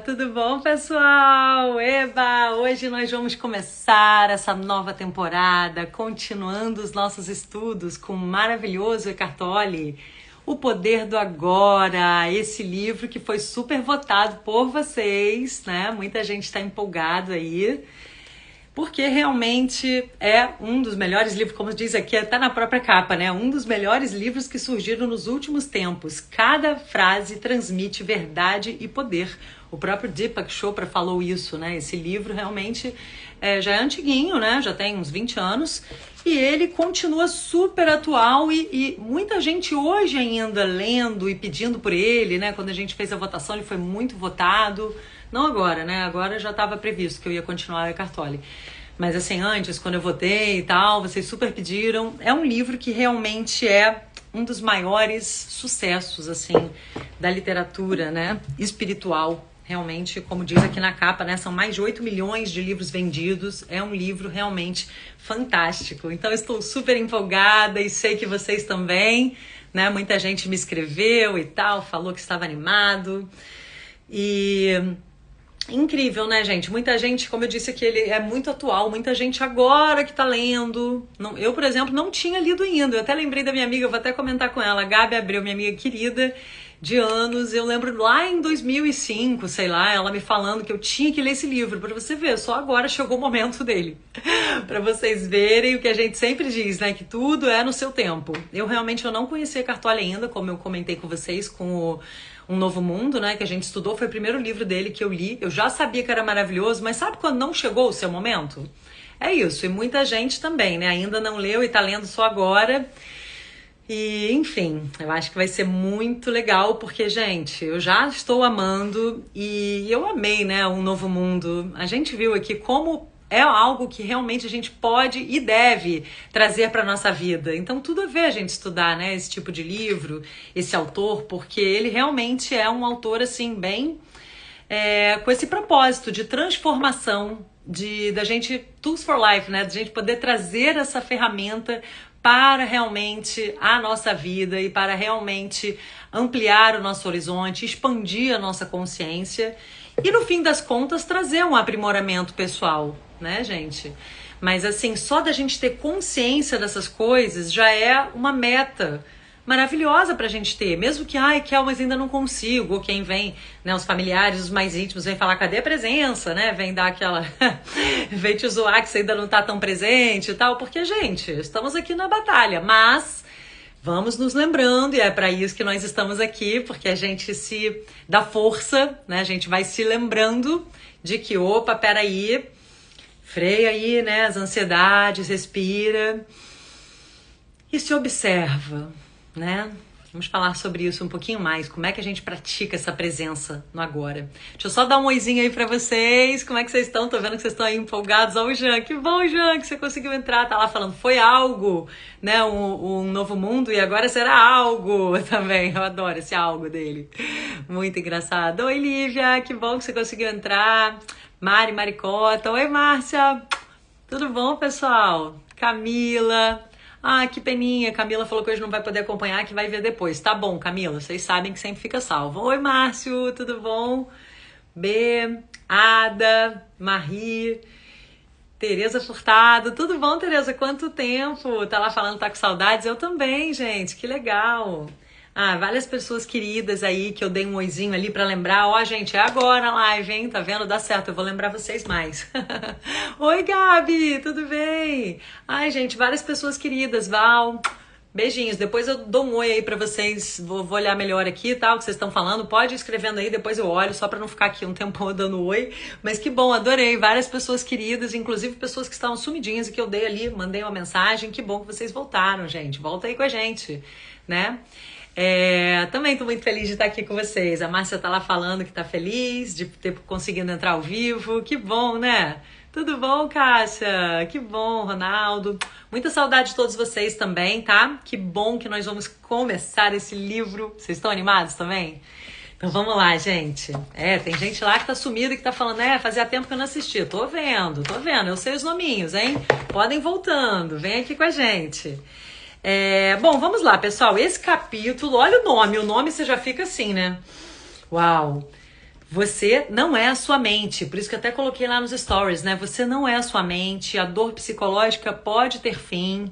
Tudo bom, pessoal? Eba! Hoje nós vamos começar essa nova temporada, continuando os nossos estudos com o maravilhoso Eckhart Tolle, O Poder do Agora, esse livro que foi super votado por vocês, né? Muita gente está empolgado aí, porque realmente é um dos melhores livros, como diz aqui, está na própria capa, né? Um dos melhores livros que surgiram nos últimos tempos. Cada frase transmite verdade e poder. O próprio Deepak Chopra falou isso, né? Esse livro realmente já é antiguinho, né? Já tem uns 20 anos. E ele continua super atual e muita gente hoje ainda lendo e pedindo por ele, né? Quando a gente fez a votação, ele foi muito votado. Não agora, né? Agora já estava previsto que eu ia continuar o Eckhart Tolle. Mas assim, antes, quando eu votei e tal, vocês super pediram. É um livro que realmente é um dos maiores sucessos, assim, da literatura, né? Espiritual. Realmente, como diz aqui na capa, né? São mais de 8 milhões de livros vendidos. É um livro realmente fantástico. Então, eu estou super empolgada e sei que vocês também, né? Muita gente me escreveu e tal, falou que estava animado. E incrível, né, gente? Muita gente, como eu disse aqui, ele é muito atual, muita gente agora que tá lendo. Eu, por exemplo, não tinha lido ainda. Eu até lembrei da minha amiga, eu vou até comentar com ela, a Gabi Abreu, minha amiga querida de anos. Eu lembro lá em 2005, sei lá, ela me falando que eu tinha que ler esse livro. Pra você ver, só agora chegou o momento dele. Pra vocês verem o que a gente sempre diz, né? Que tudo é no seu tempo. Eu não conhecia Eckhart Tolle ainda, como eu comentei com vocês, com o Um Novo Mundo, né, que a gente estudou, foi o primeiro livro dele que eu li. Eu já sabia que era maravilhoso, mas sabe quando não chegou o seu momento? É isso, e muita gente também, né, ainda não leu e tá lendo só agora. E, enfim, eu acho que vai ser muito legal, porque, gente, eu já estou amando e eu amei, né, Um Novo Mundo. A gente viu aqui como é algo que realmente a gente pode e deve trazer para nossa vida. Então, tudo a ver a gente estudar, né, esse tipo de livro, esse autor, porque ele realmente é um autor, assim, bem com esse propósito de transformação, da gente, Tools for Life, né, de gente poder trazer essa ferramenta para realmente a nossa vida e para realmente ampliar o nosso horizonte, expandir a nossa consciência e, no fim das contas, trazer um aprimoramento pessoal, né, gente? Mas, assim, só da gente ter consciência dessas coisas já é uma meta maravilhosa pra gente ter, mesmo que, Kel, mas ainda não consigo, ou quem vem, né, os familiares, os mais íntimos, vem falar, cadê a presença, né, vem dar aquela, vem te zoar que você ainda não tá tão presente e tal, porque, gente, estamos aqui na batalha, mas vamos nos lembrando, e é para isso que nós estamos aqui, porque a gente se dá força, né, a gente vai se lembrando de que, opa, peraí, freia aí, né, as ansiedades, respira e se observa, né? Vamos falar sobre isso um pouquinho mais. Como é que a gente pratica essa presença no agora? Deixa eu só dar um oizinho aí pra vocês. Como é que vocês estão? Tô vendo que vocês estão aí empolgados. Ó, o Jean, que bom, Jean, que você conseguiu entrar. Tá lá falando, foi algo, né? Um novo mundo e agora será algo também. Eu adoro esse algo dele. Muito engraçado. Oi, Lívia, que bom que você conseguiu entrar. Maricota. Oi, Márcia. Tudo bom, pessoal? Camila. Que peninha, Camila falou que hoje não vai poder acompanhar, que vai ver depois. Tá bom, Camila, vocês sabem que sempre fica salvo. Oi, Márcio, tudo bom? B, Ada, Marie, Tereza Furtado, tudo bom, Tereza? Quanto tempo? Tá lá falando, tá com saudades? Eu também, gente, que legal. Várias pessoas queridas aí que eu dei um oizinho ali pra lembrar. Ó, gente, é agora a live, hein? Tá vendo? Dá certo, eu vou lembrar vocês mais. Oi, Gabi, tudo bem? Ai, gente, várias pessoas queridas. Val, beijinhos. Depois eu dou um oi aí pra vocês. Vou olhar melhor aqui, tá? O que vocês estão falando. Pode ir escrevendo aí, depois eu olho, só pra não ficar aqui um tempão dando oi. Mas que bom, adorei. Várias pessoas queridas, inclusive pessoas que estavam sumidinhas e que eu dei ali, mandei uma mensagem. Que bom que vocês voltaram, gente. Volta aí com a gente, né? Também estou muito feliz de estar aqui com vocês. A Márcia tá lá falando que tá feliz de ter conseguido entrar ao vivo. Que bom, né? Tudo bom, Cássia? Que bom, Ronaldo. Muita saudade de todos vocês também, tá? Que bom que nós vamos começar esse livro. Vocês estão animados também? Então vamos lá, gente. Tem gente lá que tá sumida e que tá falando, fazia tempo que eu não assisti. Tô vendo. Eu sei os nominhos, hein? Podem voltando, vem aqui com a gente. Bom, vamos lá, pessoal. Esse capítulo, olha o nome você já fica assim, né? Uau! Você não é a sua mente, por isso que eu até coloquei lá nos stories, né? Você não é a sua mente, a dor psicológica pode ter fim,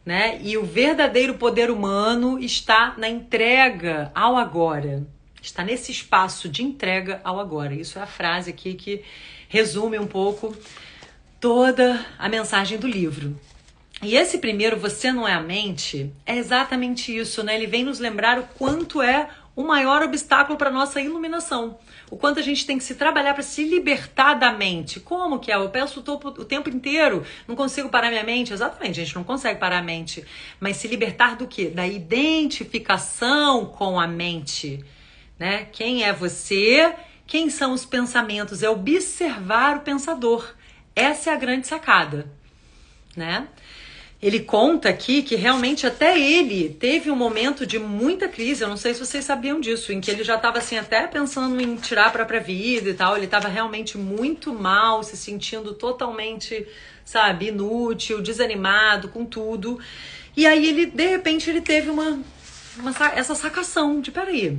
né? E o verdadeiro poder humano está na entrega ao agora. Está nesse espaço de entrega ao agora. Isso é a frase aqui que resume um pouco toda a mensagem do livro. E esse primeiro, você não é a mente, é exatamente isso, né? Ele vem nos lembrar o quanto é o maior obstáculo para nossa iluminação. O quanto a gente tem que se trabalhar para se libertar da mente. Como que é? Eu penso o tempo inteiro, não consigo parar minha mente. Exatamente, a gente não consegue parar a mente. Mas se libertar do quê? Da identificação com a mente, né? Quem é você? Quem são os pensamentos? É observar o pensador. Essa é a grande sacada, né? Ele conta aqui que realmente até ele teve um momento de muita crise, eu não sei se vocês sabiam disso, em que ele já estava assim até pensando em tirar a própria vida e tal, ele estava realmente muito mal, se sentindo totalmente, sabe, inútil, desanimado com tudo. E aí ele, de repente, ele teve essa sacação de, peraí,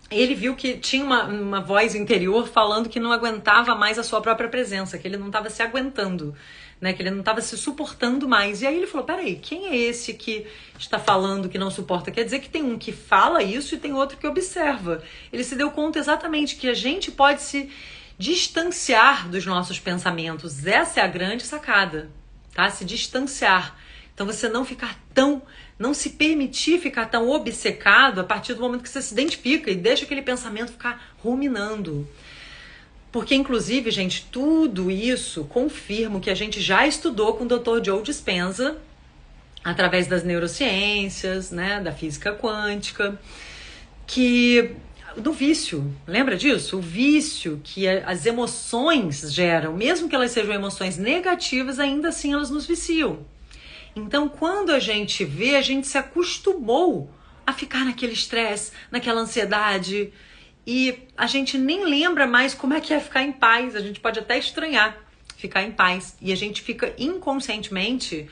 ele viu que tinha uma voz interior falando que não aguentava mais a sua própria presença, que ele não estava se aguentando, né, que ele não estava se suportando mais. E aí ele falou, peraí, quem é esse que está falando que não suporta? Quer dizer que tem um que fala isso e tem outro que observa. Ele se deu conta exatamente que a gente pode se distanciar dos nossos pensamentos. Essa é a grande sacada, tá? Se distanciar. Então você não se permitir ficar tão obcecado a partir do momento que você se identifica e deixa aquele pensamento ficar ruminando. Porque, inclusive, gente, tudo isso confirma o que a gente já estudou com o Dr. Joe Dispenza, através das neurociências, né, da física quântica, que do vício, lembra disso? O vício que as emoções geram, mesmo que elas sejam emoções negativas, ainda assim elas nos viciam. Então, quando a gente vê, a gente se acostumou a ficar naquele estresse, naquela ansiedade, e a gente nem lembra mais como é que é ficar em paz. A gente pode até estranhar ficar em paz. E a gente fica inconscientemente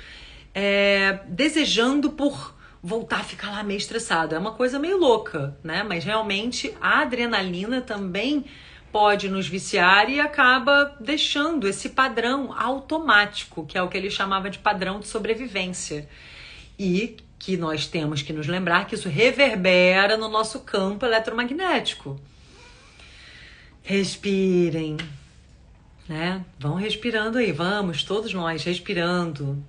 desejando por voltar a ficar lá meio estressado. É uma coisa meio louca, né? Mas realmente a adrenalina também pode nos viciar e acaba deixando esse padrão automático, que é o que ele chamava de padrão de sobrevivência. E que nós temos que nos lembrar que isso reverbera no nosso campo eletromagnético. Respirem, né? Vão respirando aí, vamos, todos nós respirando.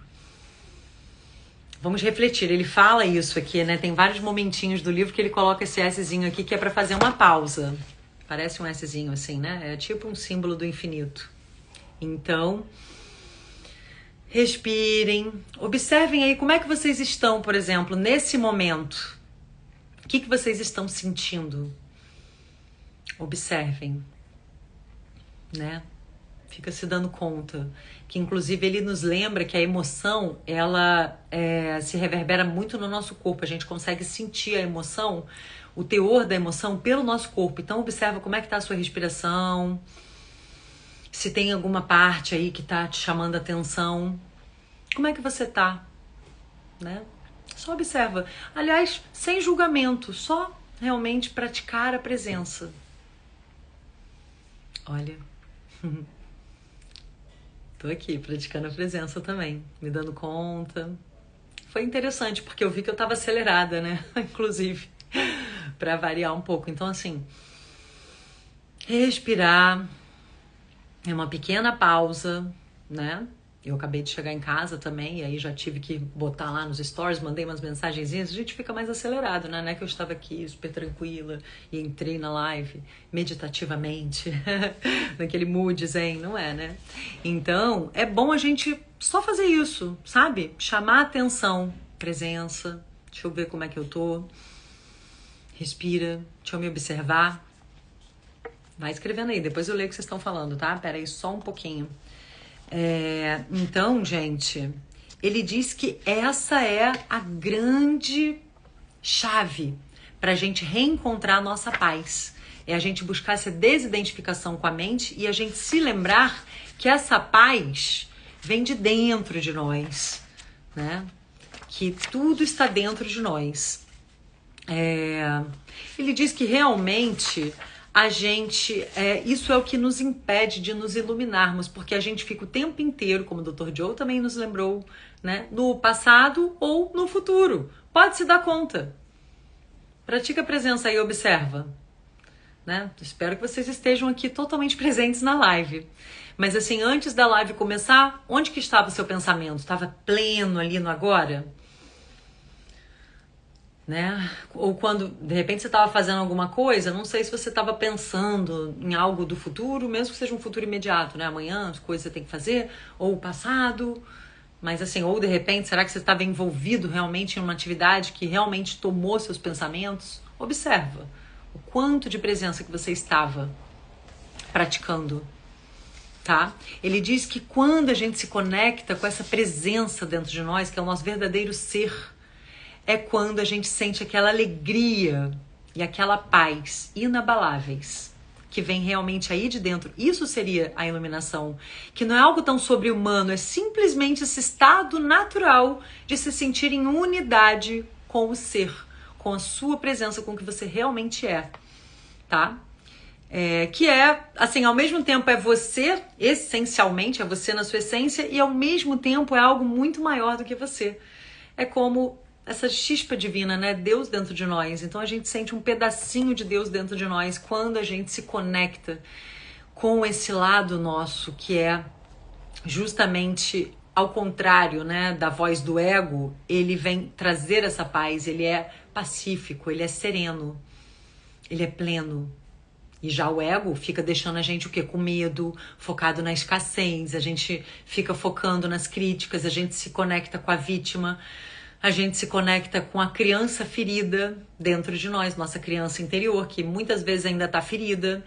Vamos refletir. Ele fala isso aqui, né? Tem vários momentinhos do livro que ele coloca esse Szinho aqui que é para fazer uma pausa. Parece um Szinho assim, né? É tipo um símbolo do infinito. Então, respirem, observem aí como é que vocês estão, por exemplo, nesse momento. O que vocês estão sentindo? Observem, né? Fica se dando conta que, inclusive, ele nos lembra que a emoção, ela se reverbera muito no nosso corpo. A gente consegue sentir a emoção, o teor da emoção pelo nosso corpo. Então, observa como é que está a sua respiração, se tem alguma parte aí que está te chamando a atenção. Como é que você tá, né? Só observa. Aliás, sem julgamento, só realmente praticar a presença. Olha, tô aqui praticando a presença também, me dando conta. Foi interessante, porque eu vi que eu tava acelerada, né? Inclusive, para variar um pouco. Então, assim, respirar, é uma pequena pausa, né? Eu acabei de chegar em casa também, e aí já tive que botar lá nos stories, mandei umas mensagenzinhas, a gente fica mais acelerado, né? Não é que eu estava aqui super tranquila e entrei na live meditativamente, naquele mood zen, não é, né? Então, é bom a gente só fazer isso, sabe? Chamar a atenção, presença, deixa eu ver como é que eu tô, respira, deixa eu me observar. Vai escrevendo aí, depois eu leio o que vocês estão falando, tá? Pera aí só um pouquinho. Então, gente, ele diz que essa é a grande chave para a gente reencontrar a nossa paz. É a gente buscar essa desidentificação com a mente e a gente se lembrar que essa paz vem de dentro de nós, né? Que tudo está dentro de nós. Ele diz que realmente isso é o que nos impede de nos iluminarmos, porque a gente fica o tempo inteiro, como o Dr. Joe também nos lembrou, né, no passado ou no futuro. Pode se dar conta. Pratica a presença aí, observa. Né? Espero que vocês estejam aqui totalmente presentes na live. Mas assim, antes da live começar, onde que estava o seu pensamento? Estava pleno ali no agora? Né? Ou quando de repente você estava fazendo alguma coisa, não sei se você estava pensando em algo do futuro, mesmo que seja um futuro imediato, né? Amanhã, as coisas que você tem que fazer, ou o passado, mas assim, ou de repente, será que você estava envolvido realmente em uma atividade que realmente tomou seus pensamentos? Observa o quanto de presença que você estava praticando, tá? Ele diz que quando a gente se conecta com essa presença dentro de nós, que é o nosso verdadeiro ser, é quando a gente sente aquela alegria e aquela paz inabaláveis que vem realmente aí de dentro. Isso seria a iluminação, que não é algo tão sobre-humano, é simplesmente esse estado natural de se sentir em unidade com o ser, com a sua presença, com o que você realmente é, tá? Que é, assim, ao mesmo tempo é você, essencialmente, é você na sua essência, e ao mesmo tempo é algo muito maior do que você. É como essa chispa divina, né? Deus dentro de nós. Então a gente sente um pedacinho de Deus dentro de nós quando a gente se conecta com esse lado nosso, que é justamente ao contrário, né, da voz do ego. Ele vem trazer essa paz, ele é pacífico, ele é sereno, ele é pleno. E já o ego fica deixando a gente o quê? Com medo, focado na escassez, a gente fica focando nas críticas, a gente se conecta com a vítima, a gente se conecta com a criança ferida dentro de nós, nossa criança interior, que muitas vezes ainda está ferida,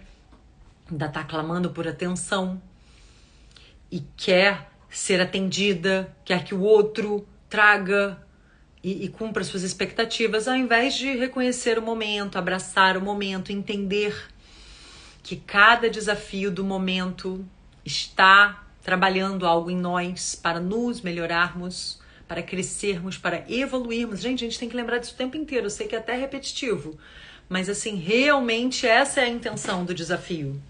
ainda está clamando por atenção e quer ser atendida, quer que o outro traga e cumpra suas expectativas, ao invés de reconhecer o momento, abraçar o momento, entender que cada desafio do momento está trabalhando algo em nós para nos melhorarmos, para crescermos, para evoluirmos. Gente, a gente tem que lembrar disso o tempo inteiro. Eu sei que é até repetitivo, mas assim, realmente essa é a intenção do desafio.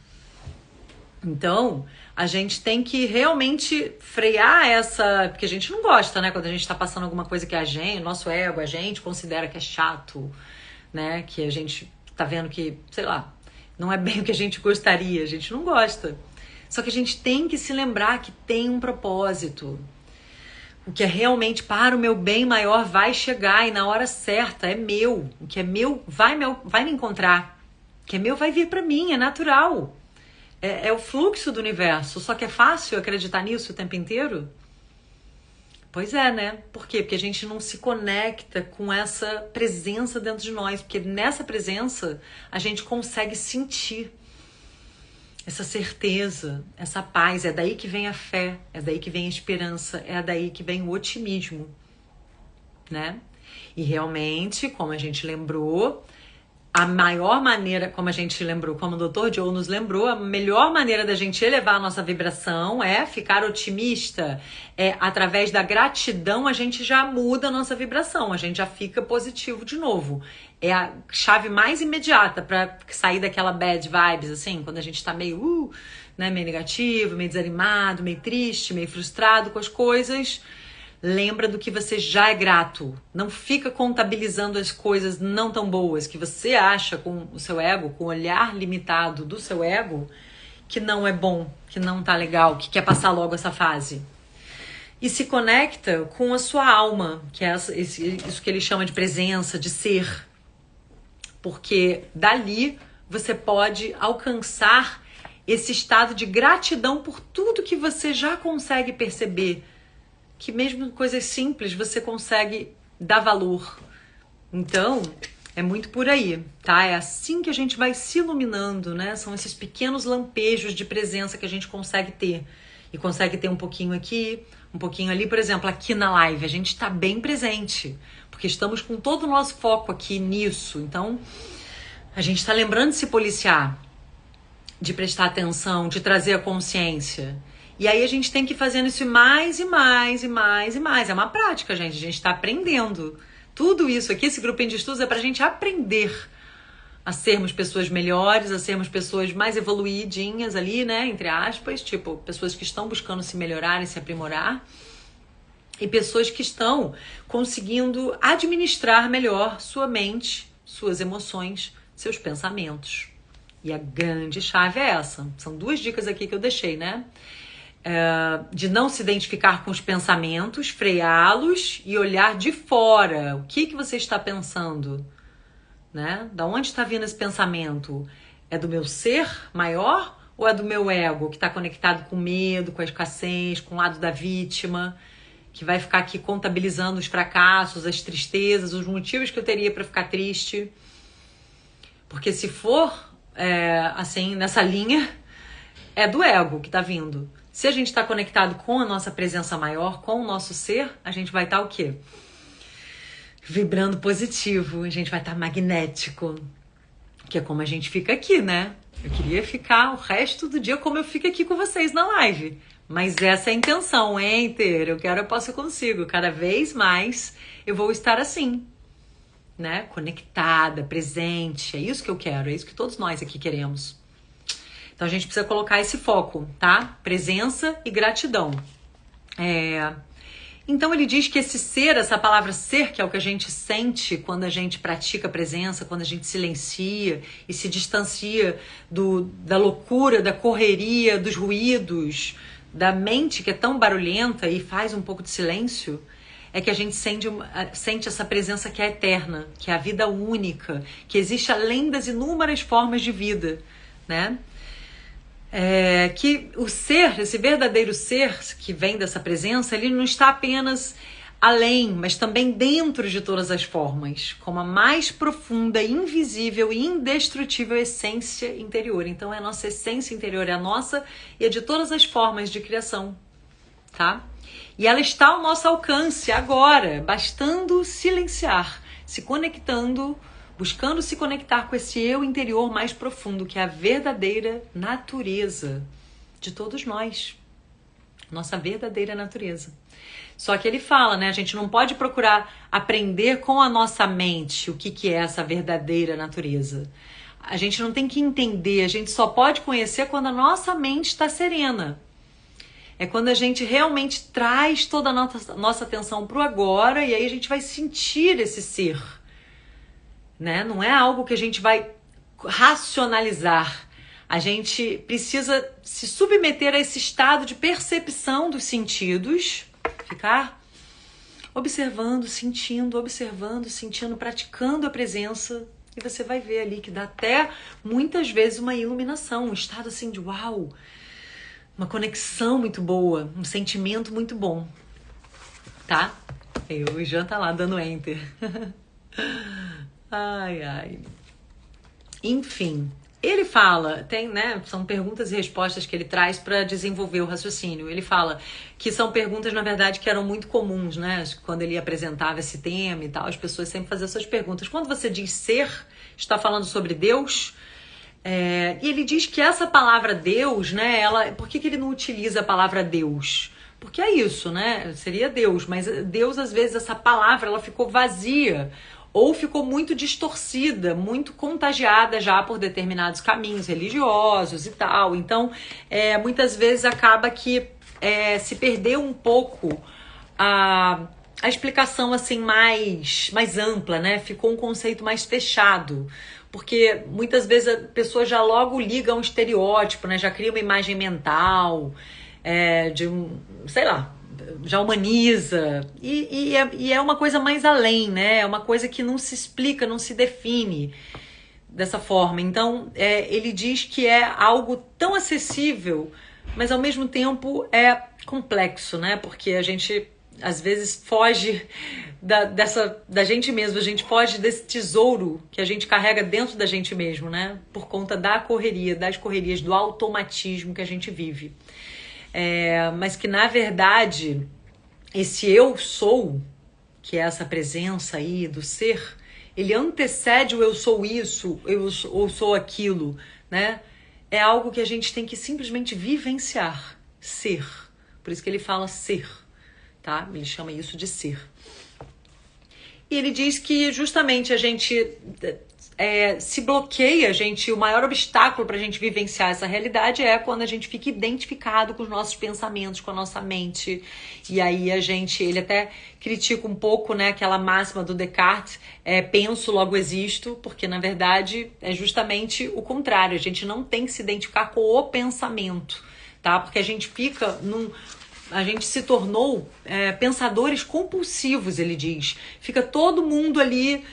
Então, a gente tem que realmente frear essa... Porque a gente não gosta, né? Quando a gente está passando alguma coisa que a gente, nosso ego, a gente considera que é chato, né? Que a gente tá vendo que, sei lá, não é bem o que a gente gostaria, a gente não gosta. Só que a gente tem que se lembrar que tem um propósito. O que é realmente para o meu bem maior vai chegar e na hora certa, é meu. O que é meu vai me encontrar. O que é meu vai vir para mim, é natural. É o fluxo do universo. Só que é fácil acreditar nisso o tempo inteiro? Pois é, né? Por quê? Porque a gente não se conecta com essa presença dentro de nós. Porque nessa presença a gente consegue sentir essa certeza, essa paz. É daí que vem a fé, é daí que vem a esperança, é daí que vem o otimismo, né? E realmente, como a gente lembrou, a maior maneira, como a gente lembrou, como o Dr. Joe nos lembrou, a melhor maneira da gente elevar a nossa vibração é ficar otimista. Através da gratidão a gente já muda a nossa vibração, a gente já fica positivo de novo. É a chave mais imediata para sair daquela bad vibes, assim, quando a gente tá meio, né, meio negativo, meio desanimado, meio triste, meio frustrado com as coisas. Lembra do que você já é grato. Não fica contabilizando as coisas não tão boas que você acha com o seu ego, com o olhar limitado do seu ego, que não é bom, que não tá legal, que quer passar logo essa fase. E se conecta com a sua alma, que é isso que ele chama de presença, de ser. Porque dali você pode alcançar esse estado de gratidão por tudo que você já consegue perceber, que mesmo coisas simples você consegue dar valor. Então, é muito por aí, tá? É assim que a gente vai se iluminando, né? São esses pequenos lampejos de presença que a gente consegue ter. E consegue ter um pouquinho aqui, um pouquinho ali. Por exemplo, aqui na live, a gente está bem presente, porque estamos com todo o nosso foco aqui nisso. Então, a gente está lembrando de se policiar, de prestar atenção, de trazer a consciência. E aí a gente tem que ir fazendo isso mais e mais e mais e mais. É uma prática, gente. A gente está aprendendo. Tudo isso aqui, esse grupinho de estudos, é para a gente aprender a sermos pessoas melhores, a sermos pessoas mais evoluidinhas ali, né, entre aspas, tipo, pessoas que estão buscando se melhorar e se aprimorar, e pessoas que estão conseguindo administrar melhor sua mente, suas emoções, seus pensamentos. E a grande chave é essa. São 2 dicas aqui que eu deixei, né? De não se identificar com os pensamentos, freá-los e olhar de fora. O que você está pensando? Né? Da onde está vindo esse pensamento? É do meu ser maior ou é do meu ego, que está conectado com o medo, com a escassez, com o lado da vítima, que vai ficar aqui contabilizando os fracassos, as tristezas, os motivos que eu teria para ficar triste? Porque se for assim, nessa linha, é do ego que está vindo. Se a gente está conectado com a nossa presença maior, com o nosso ser, a gente vai estar o quê? Vibrando positivo, a gente vai estar magnético, que é como a gente fica aqui, né? Eu queria ficar o resto do dia como eu fico aqui com vocês na live, mas essa é a intenção, Enter, eu posso, eu consigo, cada vez mais eu vou estar assim, né? Conectada, presente, é isso que eu quero, é isso que todos nós aqui queremos. Então a gente precisa colocar esse foco, tá? Presença e gratidão. Então ele diz que esse ser, essa palavra ser, que é o que a gente sente quando a gente pratica a presença, quando a gente silencia e se distancia da loucura, da correria, dos ruídos, da mente que é tão barulhenta e faz um pouco de silêncio, é que a gente sente essa presença que é eterna, que é a vida única, que existe além das inúmeras formas de vida, né? Que o ser, esse verdadeiro ser que vem dessa presença, ele não está apenas além, mas também dentro de todas as formas, como a mais profunda, invisível e indestrutível essência interior. Então é a nossa essência interior, é a nossa e é de todas as formas de criação, tá? E ela está ao nosso alcance agora, bastando silenciar, se conectando, buscando se conectar com esse eu interior mais profundo, que é a verdadeira natureza de todos nós. Nossa verdadeira natureza. Só que ele fala, né? A gente não pode procurar aprender com a nossa mente o que é essa verdadeira natureza. A gente não tem que entender, a gente só pode conhecer quando a nossa mente está serena. É quando a gente realmente traz toda a nossa atenção para o agora e aí a gente vai sentir esse ser. Né? Não é algo que a gente vai racionalizar. A gente precisa se submeter a esse estado de percepção dos sentidos, ficar observando, sentindo, praticando a presença, e você vai ver ali que dá até muitas vezes uma iluminação, um estado assim de uau, uma conexão muito boa, um sentimento muito bom, tá? O Jean tá lá dando enter. Ai. Enfim, ele fala, né, são perguntas e respostas que ele traz para desenvolver o raciocínio. Ele fala que são perguntas, na verdade, que eram muito comuns, né? Quando ele apresentava esse tema e tal, as pessoas sempre faziam essas perguntas. Quando você diz ser, está falando sobre Deus? E ele diz que essa palavra Deus, né, por que ele não utiliza a palavra Deus? Porque é isso, né? Seria Deus, mas Deus, às vezes, essa palavra, ela ficou vazia, ou ficou muito distorcida, muito contagiada já por determinados caminhos religiosos e tal. Então, muitas vezes acaba que se perdeu um pouco a explicação assim mais ampla, né? Ficou um conceito mais fechado. Porque muitas vezes a pessoa já logo liga a um estereótipo, né? Já cria uma imagem mental, sei lá, já humaniza, e é uma coisa mais além, né? É uma coisa que não se explica, não se define dessa forma. Então, ele diz que é algo tão acessível, mas ao mesmo tempo é complexo, né? Porque a gente, às vezes, foge da gente mesmo, a gente foge desse tesouro que a gente carrega dentro da gente mesmo, né? Por conta da correria, das correrias, do automatismo que a gente vive. Mas que, na verdade, esse eu sou, que é essa presença aí do ser, ele antecede o eu sou isso, eu sou aquilo, né? É algo que a gente tem que simplesmente vivenciar, ser. Por isso que ele fala ser, tá? Ele chama isso de ser. E ele diz que justamente a gente se bloqueia, gente, o maior obstáculo para a gente vivenciar essa realidade é quando a gente fica identificado com os nossos pensamentos, com a nossa mente. E aí ele até critica um pouco, né, aquela máxima do Descartes, penso, logo existo, porque na verdade é justamente o contrário, a gente não tem que se identificar com o pensamento, tá? Porque a gente se tornou pensadores compulsivos, ele diz. Fica todo mundo ali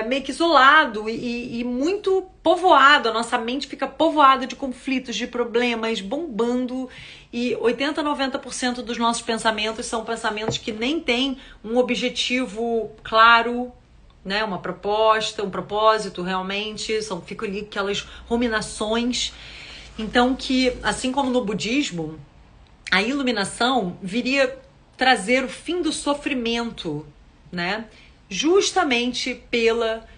meio que isolado e muito povoado. A nossa mente fica povoada de conflitos, de problemas, bombando. E 80%, 90% dos nossos pensamentos são pensamentos que nem têm um objetivo claro, né? Uma proposta, um propósito realmente. Ficam ali aquelas ruminações. Então que, assim como no budismo, a iluminação viria trazer o fim do sofrimento, né? Justamente pela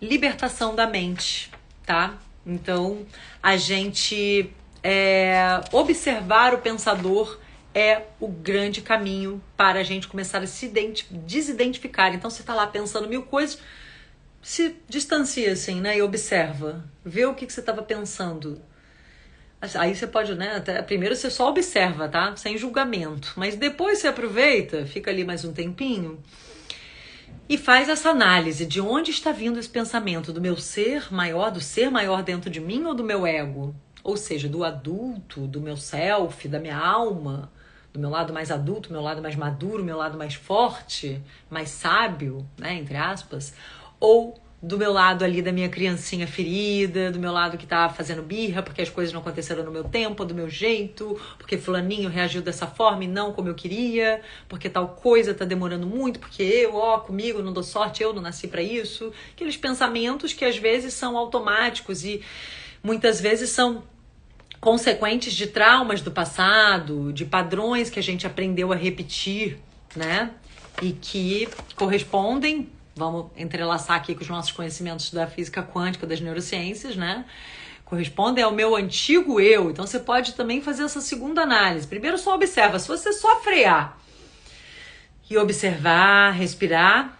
libertação da mente, tá? Então, a gente observar o pensador é o grande caminho para a gente começar a se desidentificar. Então, você tá lá pensando mil coisas, se distancia assim, né? E observa, vê o que você estava pensando. Aí você pode, né? Primeiro você só observa, tá? Sem julgamento. Mas depois você aproveita, fica ali mais um tempinho e faz essa análise de onde está vindo esse pensamento, do meu ser maior, do ser maior dentro de mim ou do meu ego? Ou seja, do adulto, do meu self, da minha alma, do meu lado mais adulto, meu lado mais maduro, meu lado mais forte, mais sábio, né? Entre aspas. Ou do meu lado ali da minha criancinha ferida, do meu lado que tá fazendo birra porque as coisas não aconteceram no meu tempo, do meu jeito, porque fulaninho reagiu dessa forma e não como eu queria, porque tal coisa tá demorando muito, porque comigo não dou sorte, eu não nasci pra isso. Aqueles pensamentos que às vezes são automáticos e muitas vezes são consequentes de traumas do passado, de padrões que a gente aprendeu a repetir, né? E que correspondem, vamos entrelaçar aqui com os nossos conhecimentos da física quântica, das neurociências, né? Correspondem ao meu antigo eu. Então você pode também fazer essa segunda análise. Primeiro só observa. Se você só frear e observar, respirar,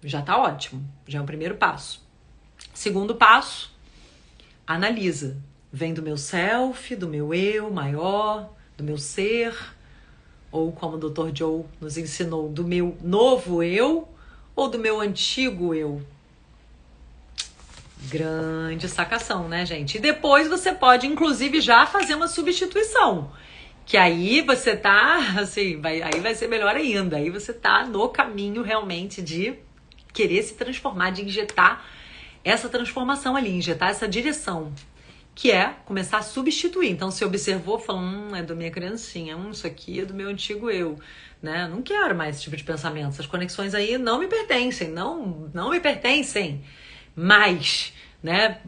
já tá ótimo. Já é o primeiro passo. Segundo passo, analisa. Vem do meu self, do meu eu maior, do meu ser, ou como o Dr. Joe nos ensinou, do meu novo eu, ou do meu antigo eu? Grande sacação, né, gente? E depois você pode, inclusive, já fazer uma substituição. Que aí você tá, assim, aí vai ser melhor ainda. Aí você tá no caminho realmente de querer se transformar, de injetar essa transformação ali, injetar essa direção. Que é começar a substituir. Então, se observou, falou, é da minha criancinha, isso aqui é do meu antigo eu. Né? Não quero mais esse tipo de pensamento. Essas conexões aí não me pertencem, não me pertencem. Mas, né,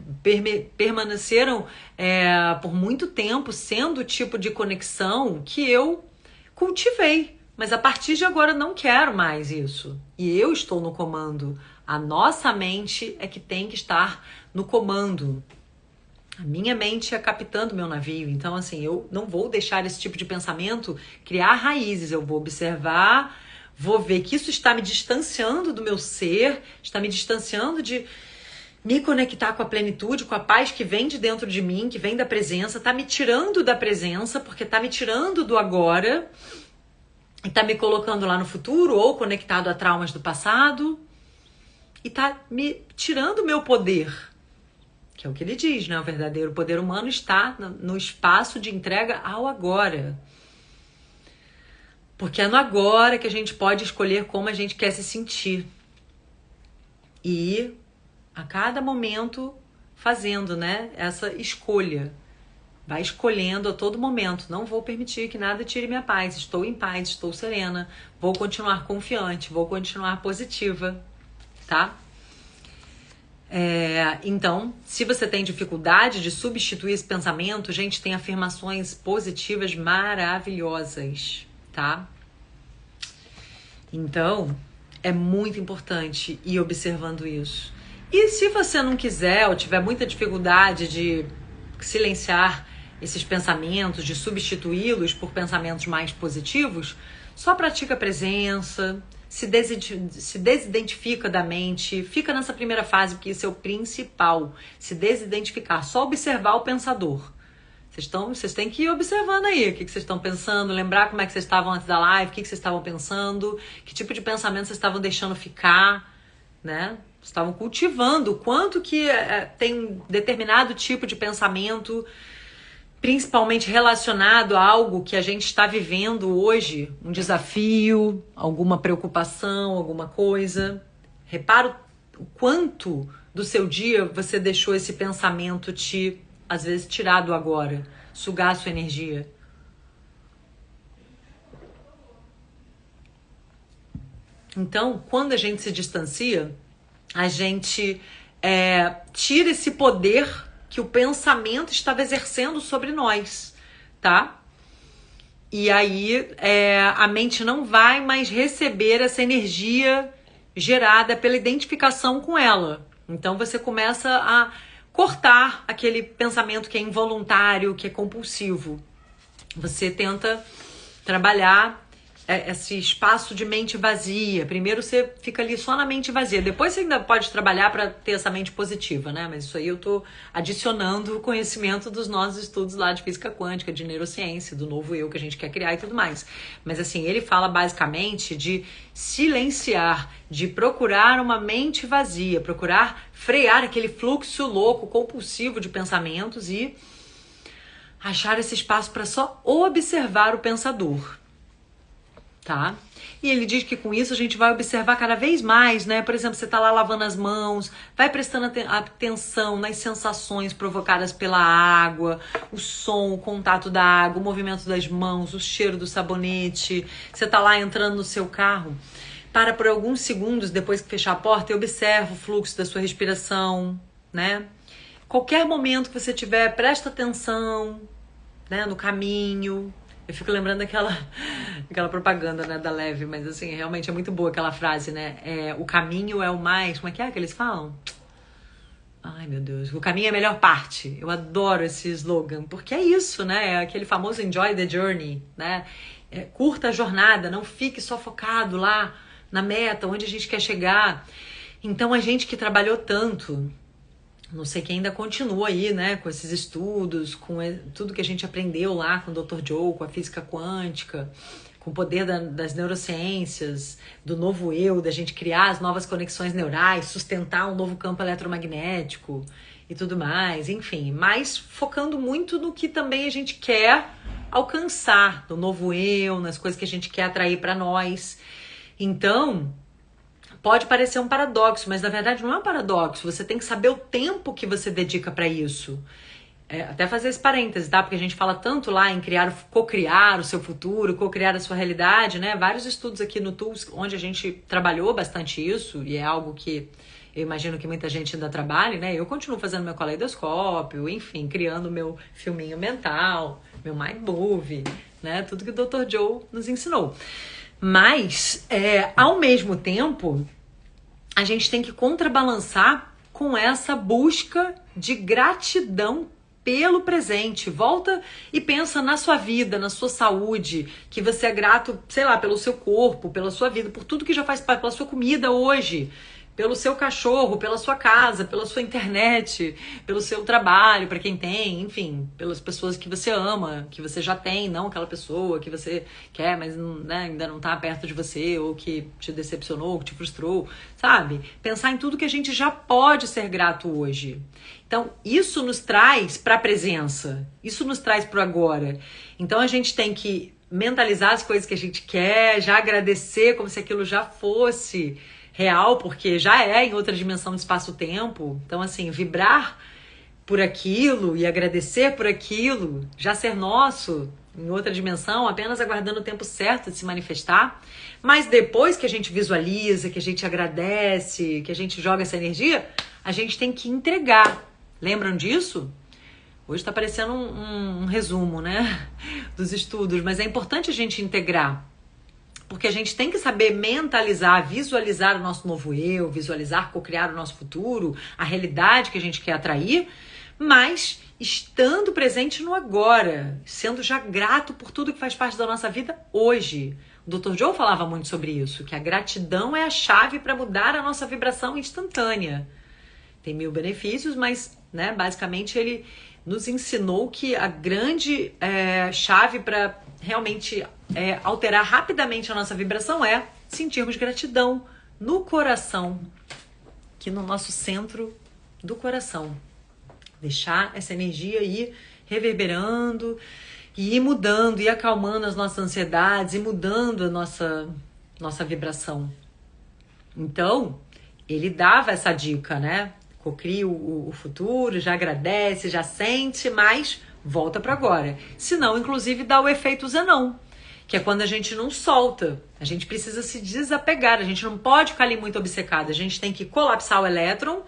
permaneceram por muito tempo sendo o tipo de conexão que eu cultivei. Mas a partir de agora não quero mais isso. E eu estou no comando. A nossa mente é que tem que estar no comando. A minha mente é capitã do meu navio, então assim, eu não vou deixar esse tipo de pensamento criar raízes, eu vou observar, vou ver que isso está me distanciando do meu ser, está me distanciando de me conectar com a plenitude, com a paz que vem de dentro de mim, que vem da presença, está me tirando da presença, porque está me tirando do agora, e está me colocando lá no futuro, ou conectado a traumas do passado, e está me tirando o meu poder. Que é o que ele diz, né? O verdadeiro poder humano está no espaço de entrega ao agora. Porque é no agora que a gente pode escolher como a gente quer se sentir. E a cada momento fazendo, né? Essa escolha. Vai escolhendo a todo momento. Não vou permitir que nada tire minha paz. Estou em paz, estou serena. Vou continuar confiante, vou continuar positiva, tá? Então, se você tem dificuldade de substituir esse pensamento, gente, tem afirmações positivas maravilhosas, tá? Então, é muito importante ir observando isso. E se você não quiser ou tiver muita dificuldade de silenciar esses pensamentos, de substituí-los por pensamentos mais positivos, só pratica a presença, se desidentifica da mente, fica nessa primeira fase, porque isso é o principal, se desidentificar, só observar o pensador. Vocês têm que ir observando aí o que vocês estão pensando, lembrar como é que vocês estavam antes da live, o que vocês estavam pensando, que tipo de pensamento vocês estavam deixando ficar, né? Estavam cultivando o quanto que tem um determinado tipo de pensamento, principalmente relacionado a algo que a gente está vivendo hoje, um desafio, alguma preocupação, alguma coisa. Repara o quanto do seu dia você deixou esse pensamento às vezes, tirar do agora, sugar a sua energia. Então, quando a gente se distancia, a gente tira esse poder que o pensamento estava exercendo sobre nós, tá? E aí a mente não vai mais receber essa energia gerada pela identificação com ela. Então você começa a cortar aquele pensamento que é involuntário, que é compulsivo. Você tenta trabalhar esse espaço de mente vazia. Primeiro você fica ali só na mente vazia. Depois você ainda pode trabalhar para ter essa mente positiva, né? Mas isso aí eu tô adicionando o conhecimento dos nossos estudos lá de física quântica, de neurociência, do novo eu que a gente quer criar e tudo mais. Mas assim, ele fala basicamente de silenciar, de procurar uma mente vazia, procurar frear aquele fluxo louco, compulsivo de pensamentos e achar esse espaço para só observar o pensador. Tá? E ele diz que com isso a gente vai observar cada vez mais, né? Por exemplo, você tá lá lavando as mãos, vai prestando atenção nas sensações provocadas pela água, o som, o contato da água, o movimento das mãos, o cheiro do sabonete. Você tá lá entrando no seu carro, para por alguns segundos depois que fechar a porta e observa o fluxo da sua respiração, né? Qualquer momento que você tiver, presta atenção, né, no caminho. Eu fico lembrando daquela propaganda, né, da Leve, mas assim, realmente é muito boa aquela frase, né? O caminho é o mais... Como é que eles falam? Ai, meu Deus. O caminho é a melhor parte. Eu adoro esse slogan, porque é isso, né? É aquele famoso enjoy the journey, né? Curta a jornada, não fique só focado lá na meta, onde a gente quer chegar. Então, a gente que trabalhou tanto... Não sei quem ainda continua aí, né, com esses estudos, com tudo que a gente aprendeu lá com o Dr. Joe, com a física quântica, com o poder das neurociências, do novo eu, da gente criar as novas conexões neurais, sustentar um novo campo eletromagnético e tudo mais, enfim. Mas focando muito no que também a gente quer alcançar, no novo eu, nas coisas que a gente quer atrair para nós. Então... Pode parecer um paradoxo, mas na verdade não é um paradoxo. Você tem que saber o tempo que você dedica para isso. Até fazer esse parêntese, tá? Porque a gente fala tanto lá em co-criar o seu futuro, co-criar a sua realidade, né? Vários estudos aqui no Tools, onde a gente trabalhou bastante isso, e é algo que eu imagino que muita gente ainda trabalhe, né? Eu continuo fazendo meu caleidoscópio, enfim, criando meu filminho mental, meu mind movie, né? Tudo que o Dr. Joe nos ensinou. Mas, ao mesmo tempo... a gente tem que contrabalançar com essa busca de gratidão pelo presente. Volta e pensa na sua vida, na sua saúde, que você é grato, sei lá, pelo seu corpo, pela sua vida, por tudo que já faz parte, pela sua comida hoje, pelo seu cachorro, pela sua casa, pela sua internet, pelo seu trabalho, para quem tem, enfim, pelas pessoas que você ama, que você já tem, não aquela pessoa que você quer, mas né, ainda não tá perto de você, ou que te decepcionou, que te frustrou, sabe? Pensar em tudo que a gente já pode ser grato hoje. Então, isso nos traz para a presença, isso nos traz para o agora. Então, a gente tem que mentalizar as coisas que a gente quer, já agradecer como se aquilo já fosse real, porque já é em outra dimensão de espaço-tempo. Então, assim, vibrar por aquilo e agradecer por aquilo, já ser nosso em outra dimensão, apenas aguardando o tempo certo de se manifestar. Mas depois que a gente visualiza, que a gente agradece, que a gente joga essa energia, a gente tem que entregar. Lembram disso? Hoje está parecendo um resumo, né, dos estudos, mas é importante a gente integrar. Porque a gente tem que saber mentalizar, visualizar o nosso novo eu, visualizar, co-criar o nosso futuro, a realidade que a gente quer atrair, mas estando presente no agora, sendo já grato por tudo que faz parte da nossa vida hoje. O Dr. Joe falava muito sobre isso, que a gratidão é a chave para mudar a nossa vibração instantânea. Tem 1000 benefícios, mas, né, basicamente ele nos ensinou que a grande chave para realmente alterar rapidamente a nossa vibração é sentirmos gratidão no coração, aqui no nosso centro do coração. Deixar essa energia ir reverberando e ir mudando, e acalmando as nossas ansiedades e mudando a nossa vibração. Então, ele dava essa dica, né? Cocria o futuro, já agradece, já sente, mas volta para agora. Senão, inclusive, dá o efeito Zenão, que é quando a gente não solta. A gente precisa se desapegar, a gente não pode ficar ali muito obcecado. A gente tem que colapsar o elétron,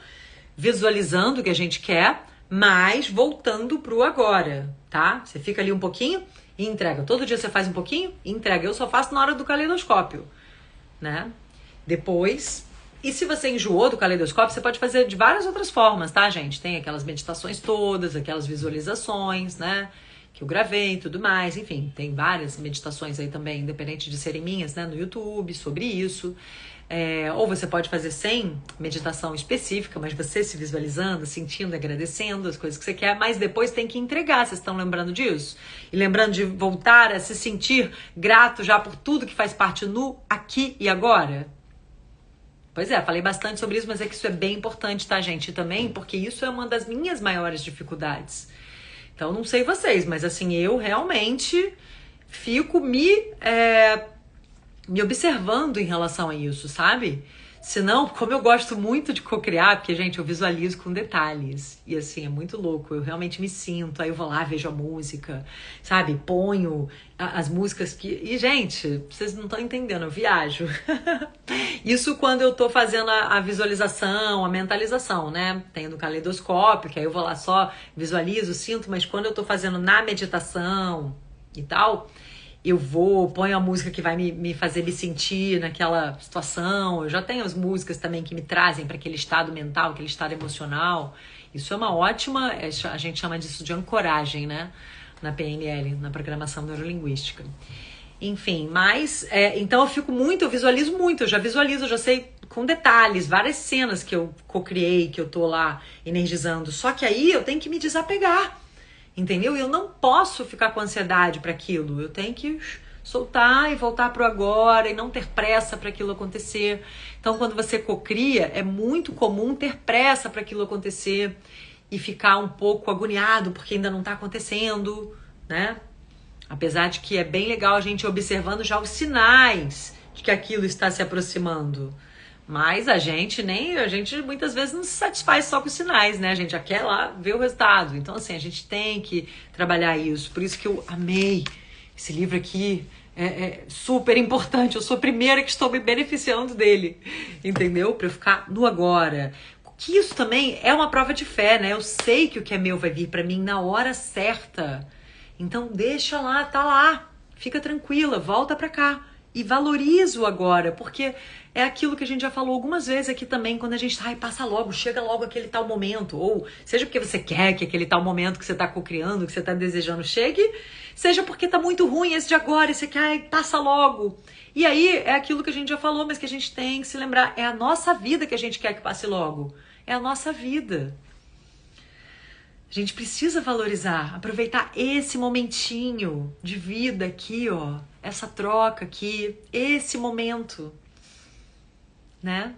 visualizando o que a gente quer, mas voltando pro agora, tá? Você fica ali um pouquinho e entrega. Todo dia você faz um pouquinho e entrega. Eu só faço na hora do caleidoscópio, né? Depois... E se você enjoou do caleidoscópio, você pode fazer de várias outras formas, tá, gente? Tem aquelas meditações todas, aquelas visualizações, né? Que eu gravei e tudo mais. Enfim, tem várias meditações aí também, independente de serem minhas, né? No YouTube, sobre isso. Ou você pode fazer sem meditação específica, mas você se visualizando, sentindo, agradecendo as coisas que você quer, mas depois tem que entregar. Vocês estão lembrando disso? E lembrando de voltar a se sentir grato já por tudo que faz parte no aqui e agora? Pois é, falei bastante sobre isso, mas é que isso é bem importante, tá, gente? E também porque isso é uma das minhas maiores dificuldades. Então, não sei vocês, mas assim, eu realmente fico me observando em relação a isso, sabe? Senão, como eu gosto muito de cocriar, porque, gente, eu visualizo com detalhes. E assim, é muito louco. Eu realmente me sinto. Aí eu vou lá, vejo a música, sabe? Ponho as músicas que... E, gente, vocês não estão entendendo, eu viajo. Isso quando eu tô fazendo a visualização, a mentalização, né? Tem no caleidoscópio, que aí eu vou lá só visualizo, sinto. Mas quando eu tô fazendo na meditação e tal... Eu ponho a música que vai me fazer me sentir naquela situação. Eu já tenho as músicas também que me trazem para aquele estado mental, aquele estado emocional. Isso é uma ótima, a gente chama disso de ancoragem, né? Na PNL, na programação neurolinguística. Enfim, mas, então eu visualizo muito, eu já sei com detalhes, várias cenas que eu cocriei, que eu tô lá energizando. Só que aí eu tenho que me desapegar. Entendeu? Eu não posso ficar com ansiedade para aquilo. Eu tenho que soltar e voltar pro agora e não ter pressa para aquilo acontecer. Então, quando você cocria, é muito comum ter pressa para aquilo acontecer e ficar um pouco agoniado porque ainda não está acontecendo, né? Apesar de que é bem legal a gente ir observando já os sinais de que aquilo está se aproximando. Mas a gente muitas vezes não se satisfaz só com os sinais, né? A gente já quer lá ver o resultado. Então, assim, a gente tem que trabalhar isso. Por isso que eu amei esse livro aqui. É super importante. Eu sou a primeira que estou me beneficiando dele. Entendeu? Para eu ficar no agora. Que isso também é uma prova de fé, né? Eu sei que o que é meu vai vir para mim na hora certa. Então, deixa lá, tá lá. Fica tranquila, volta para cá. E valoriza o agora, porque é aquilo que a gente já falou algumas vezes aqui também, quando a gente passa logo, chega logo aquele tal momento, ou seja porque você quer que aquele tal momento que você está cocriando, que você está desejando chegue, seja porque está muito ruim esse de agora e você quer, passa logo. E aí é aquilo que a gente já falou, mas que a gente tem que se lembrar, é a nossa vida que a gente quer que passe logo, é a nossa vida. A gente precisa valorizar, aproveitar esse momentinho de vida aqui, ó, essa troca aqui, esse momento, né?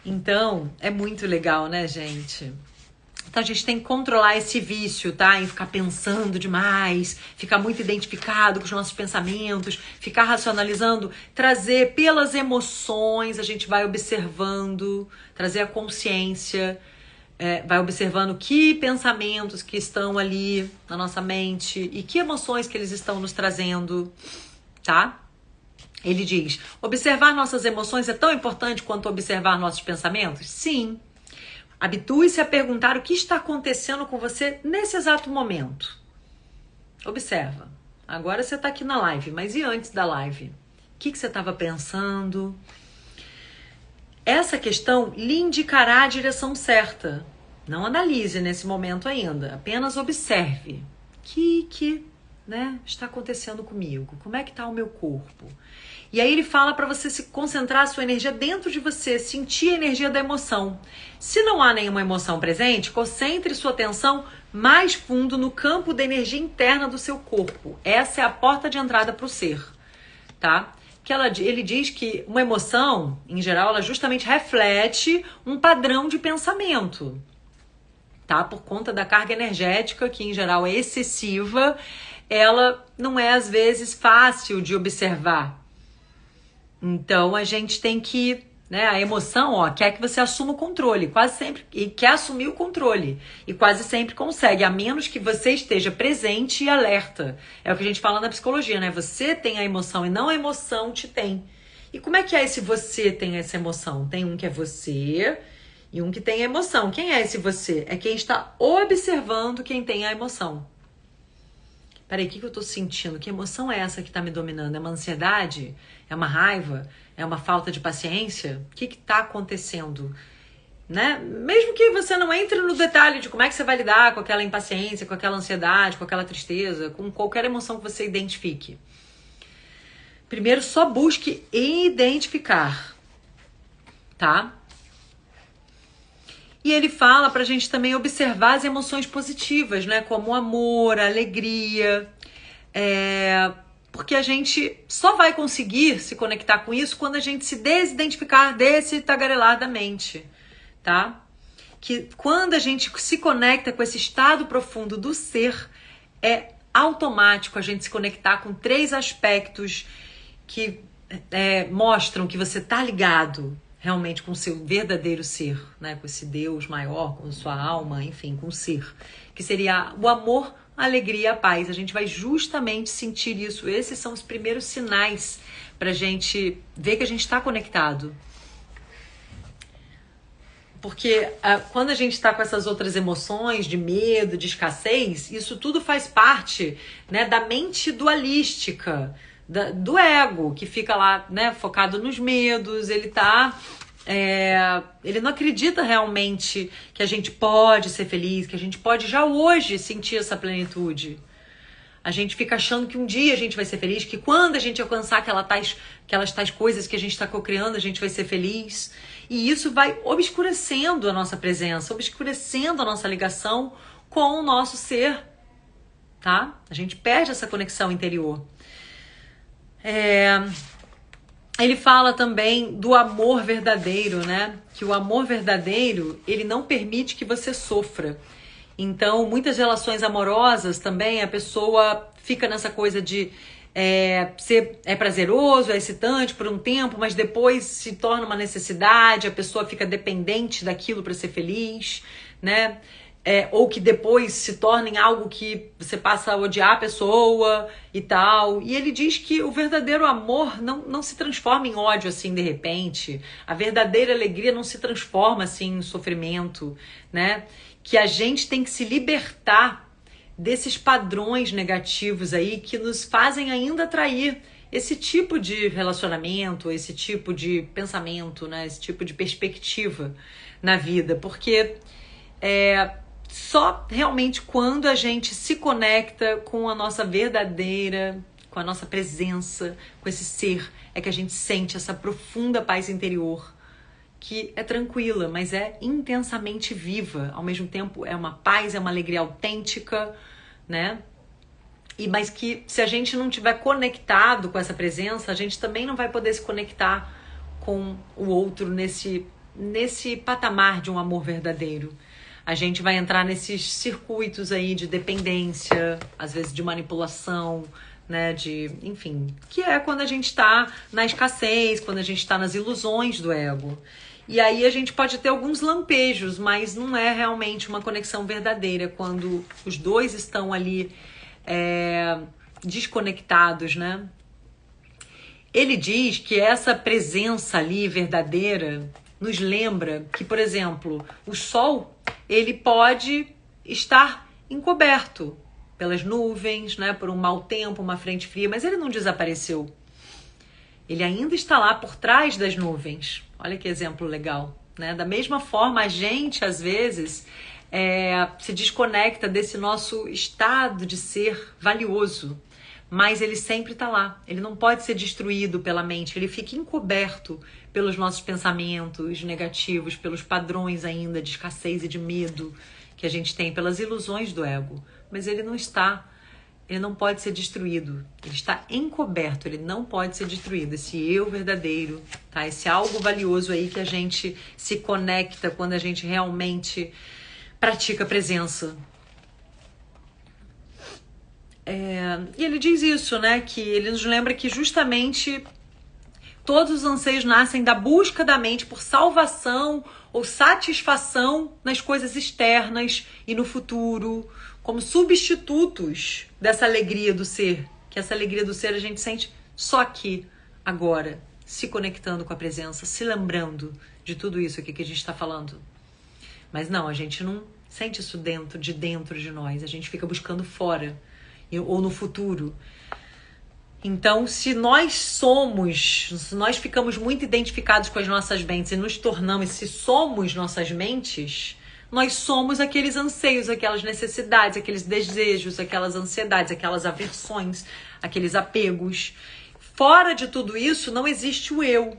Então, é muito legal, né, gente? Então, a gente tem que controlar esse vício, tá? Em ficar pensando demais, ficar muito identificado com os nossos pensamentos, ficar racionalizando, trazer pelas emoções, a gente vai observando, trazer a consciência, vai observando que pensamentos que estão ali na nossa mente e que emoções que eles estão nos trazendo, tá? Ele diz, observar nossas emoções é tão importante quanto observar nossos pensamentos? Sim. Habitue-se a perguntar o que está acontecendo com você nesse exato momento. Observa. Agora você está aqui na live, mas e antes da live? O que você estava pensando? Essa questão lhe indicará a direção certa. Não analise nesse momento ainda, apenas observe. Que né, está acontecendo comigo? Como é que está o meu corpo? E aí ele fala para você se concentrar a sua energia dentro de você, sentir a energia da emoção. Se não há nenhuma emoção presente, concentre sua atenção mais fundo no campo da energia interna do seu corpo. Essa é a porta de entrada para o ser, tá? Ele diz que uma emoção, em geral, ela justamente reflete um padrão de pensamento, tá? Por conta da carga energética, que em geral é excessiva, ela não é às vezes fácil de observar. Então a gente tem que, né, a emoção, quer que você assuma o controle, quase sempre, e quer assumir o controle, e quase sempre consegue, a menos que você esteja presente e alerta. É o que a gente fala na psicologia, né? Você tem a emoção e não a emoção te tem. E como é que é esse você tem essa emoção? Tem um que é você e um que tem a emoção. Quem é esse você? É quem está observando quem tem a emoção. Peraí, o que eu tô sentindo? Que emoção é essa que tá me dominando? É uma ansiedade? É uma raiva? É uma falta de paciência? O que tá acontecendo? Né? Mesmo que você não entre no detalhe de como é que você vai lidar com aquela impaciência, com aquela ansiedade, com aquela tristeza, com qualquer emoção que você identifique. Primeiro, só busque identificar, tá? E ele fala pra gente também observar as emoções positivas, né? Como o amor, a alegria. Porque a gente só vai conseguir se conectar com isso quando a gente se desidentificar desse tagarelar da mente, tá? Que quando a gente se conecta com esse estado profundo do ser, é automático a gente se conectar com 3 aspectos que mostram que você tá ligado realmente com o seu verdadeiro ser, né? Com esse Deus maior, com sua alma, enfim, com o ser. Que seria o amor, a alegria e a paz. A gente vai justamente sentir isso. Esses são os primeiros sinais pra gente ver que a gente está conectado. Porque quando a gente está com essas outras emoções de medo, de escassez, isso tudo faz parte, né, da mente dualística, do ego, que fica lá, né, focado nos medos. Ele não acredita realmente que a gente pode ser feliz, que a gente pode já hoje sentir essa plenitude. A gente fica achando que um dia a gente vai ser feliz, que quando a gente alcançar aquelas tais coisas que a gente está co-criando, a gente vai ser feliz. E isso vai obscurecendo a nossa presença, obscurecendo a nossa ligação com o nosso ser, tá? A gente perde essa conexão interior. Ele fala também do amor verdadeiro, né? Que o amor verdadeiro, ele não permite que você sofra. Então, muitas relações amorosas também, a pessoa fica nessa coisa de é prazeroso, é excitante por um tempo, mas depois se torna uma necessidade, a pessoa fica dependente daquilo para ser feliz, né? Ou que depois se torna em algo que você passa a odiar a pessoa e tal. E ele diz que o verdadeiro amor não se transforma em ódio assim de repente. A verdadeira alegria não se transforma assim em sofrimento, né? Que a gente tem que se libertar desses padrões negativos aí que nos fazem ainda atrair esse tipo de relacionamento, esse tipo de pensamento, né? Esse tipo de perspectiva na vida. Porque só realmente quando a gente se conecta com a nossa verdadeira, com a nossa presença, com esse ser, é que a gente sente essa profunda paz interior, que é tranquila, mas é intensamente viva. Ao mesmo tempo é uma paz, é uma alegria autêntica, né? Mas que se a gente não tiver conectado com essa presença, a gente também não vai poder se conectar com o outro nesse patamar de um amor verdadeiro. A gente vai entrar nesses circuitos aí de dependência, às vezes de manipulação, né, enfim, que é quando a gente está na escassez, quando a gente está nas ilusões do ego. E aí a gente pode ter alguns lampejos, mas não é realmente uma conexão verdadeira quando os dois estão ali desconectados, né? Ele diz que essa presença ali verdadeira nos lembra que, por exemplo, o sol, ele pode estar encoberto pelas nuvens, né, por um mau tempo, uma frente fria, mas ele não desapareceu. Ele ainda está lá por trás das nuvens. Olha que exemplo legal, né? Da mesma forma, a gente, às vezes, se desconecta desse nosso estado de ser valioso, mas ele sempre está lá. Ele não pode ser destruído pela mente, ele fica encoberto pelos nossos pensamentos negativos, pelos padrões ainda de escassez e de medo que a gente tem, pelas ilusões do ego. Mas ele não pode ser destruído, ele está encoberto, ele não pode ser destruído, esse eu verdadeiro, tá? Esse algo valioso aí que a gente se conecta quando a gente realmente pratica a presença. E ele diz isso, né? Que ele nos lembra que justamente todos os anseios nascem da busca da mente por salvação ou satisfação nas coisas externas e no futuro, como substitutos dessa alegria do ser. Que essa alegria do ser a gente sente só aqui, agora, se conectando com a presença, se lembrando de tudo isso aqui que a gente está falando. Mas não, a gente não sente isso dentro de nós, a gente fica buscando fora ou no futuro. Então, se nós ficamos muito identificados com as nossas mentes e nos tornamos, se somos nossas mentes, nós somos aqueles anseios, aquelas necessidades, aqueles desejos, aquelas ansiedades, aquelas aversões, aqueles apegos. Fora de tudo isso, não existe o eu,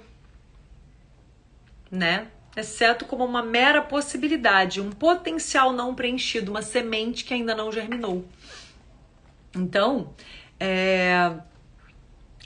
né? Exceto como uma mera possibilidade, um potencial não preenchido, uma semente que ainda não germinou. Então,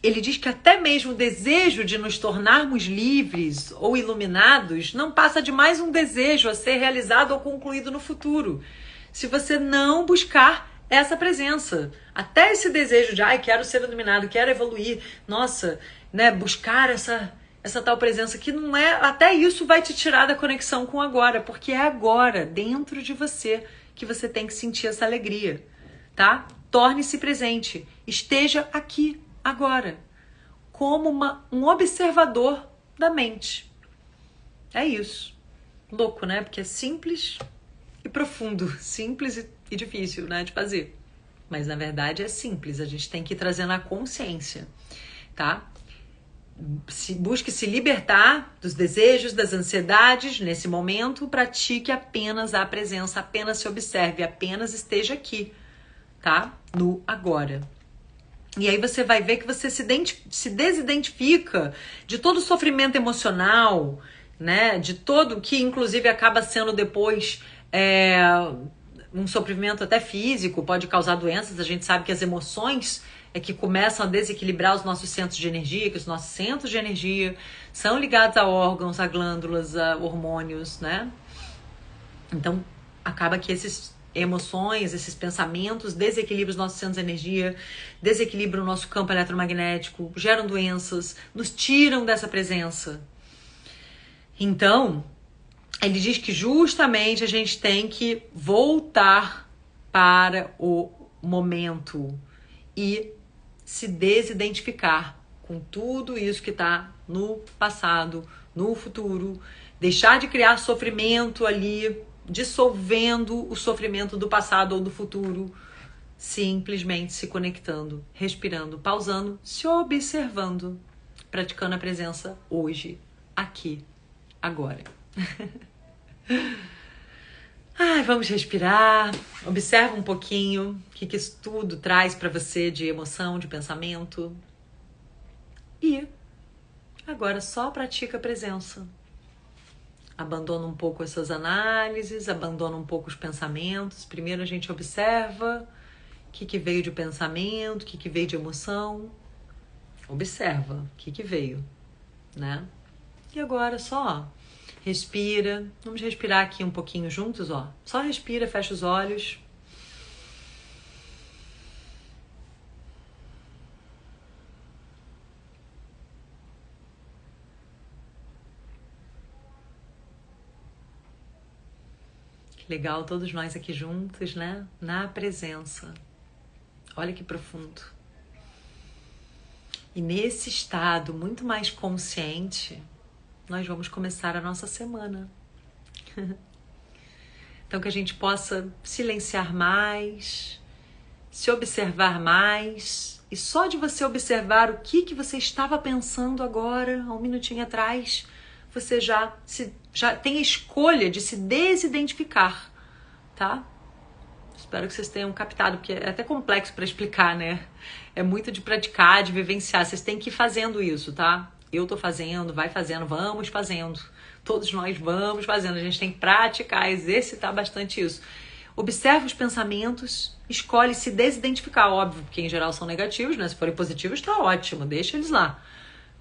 ele diz que até mesmo o desejo de nos tornarmos livres ou iluminados não passa de mais um desejo a ser realizado ou concluído no futuro. Se você não buscar essa presença, até esse desejo de, quero ser iluminado, quero evoluir, nossa, né, buscar essa tal presença que não é, até isso vai te tirar da conexão com o agora, porque é agora, dentro de você, que você tem que sentir essa alegria, tá? Torne-se presente, esteja aqui, agora, como um observador da mente. É isso. Louco, né? Porque é simples e profundo, simples e difícil, né, de fazer. Mas na verdade é simples, a gente tem que ir trazendo a consciência, tá? Busque se libertar dos desejos, das ansiedades nesse momento, pratique apenas a presença, apenas se observe, apenas esteja aqui, tá? No agora. E aí você vai ver que você se desidentifica de todo o sofrimento emocional, né? De todo, que inclusive acaba sendo depois um sofrimento até físico, pode causar doenças. A gente sabe que as emoções é que começam a desequilibrar os nossos centros de energia, que os nossos centros de energia são ligados a órgãos, a glândulas, a hormônios, né? Então, acaba que esses emoções, esses pensamentos desequilibram os nossos centros de energia, desequilibram o nosso campo eletromagnético, geram doenças, nos tiram dessa presença. Então, ele diz que justamente a gente tem que voltar para o momento e se desidentificar com tudo isso que está no passado, no futuro, deixar de criar sofrimento ali, dissolvendo o sofrimento do passado ou do futuro, simplesmente se conectando, respirando, pausando, se observando, praticando a presença hoje, aqui, agora. Vamos respirar, observa um pouquinho o que isso tudo traz para você de emoção, de pensamento. E agora só pratica a presença. Abandona um pouco essas análises, abandona um pouco os pensamentos. Primeiro a gente observa o que veio de pensamento, o que veio de emoção. Observa o que veio, né? E agora só respira. Vamos respirar aqui um pouquinho juntos, ó. Só respira, fecha os olhos. Legal, todos nós aqui juntos, né? Na presença. Olha que profundo. E nesse estado muito mais consciente, nós vamos começar a nossa semana. Então que a gente possa silenciar mais, se observar mais. E só de você observar o que você estava pensando agora, há um minutinho atrás, você já tem a escolha de se desidentificar tá? Espero que vocês tenham captado, porque é até complexo para explicar, né? É muito de praticar, de vivenciar. Vocês têm que ir fazendo isso, tá? Eu tô fazendo, vai fazendo, vamos fazendo. Todos nós vamos fazendo. A gente tem que praticar, exercitar bastante isso. Observe os pensamentos, escolhe se desidentificar, óbvio, porque em geral são negativos, né? Se forem positivos, tá ótimo, deixa eles lá.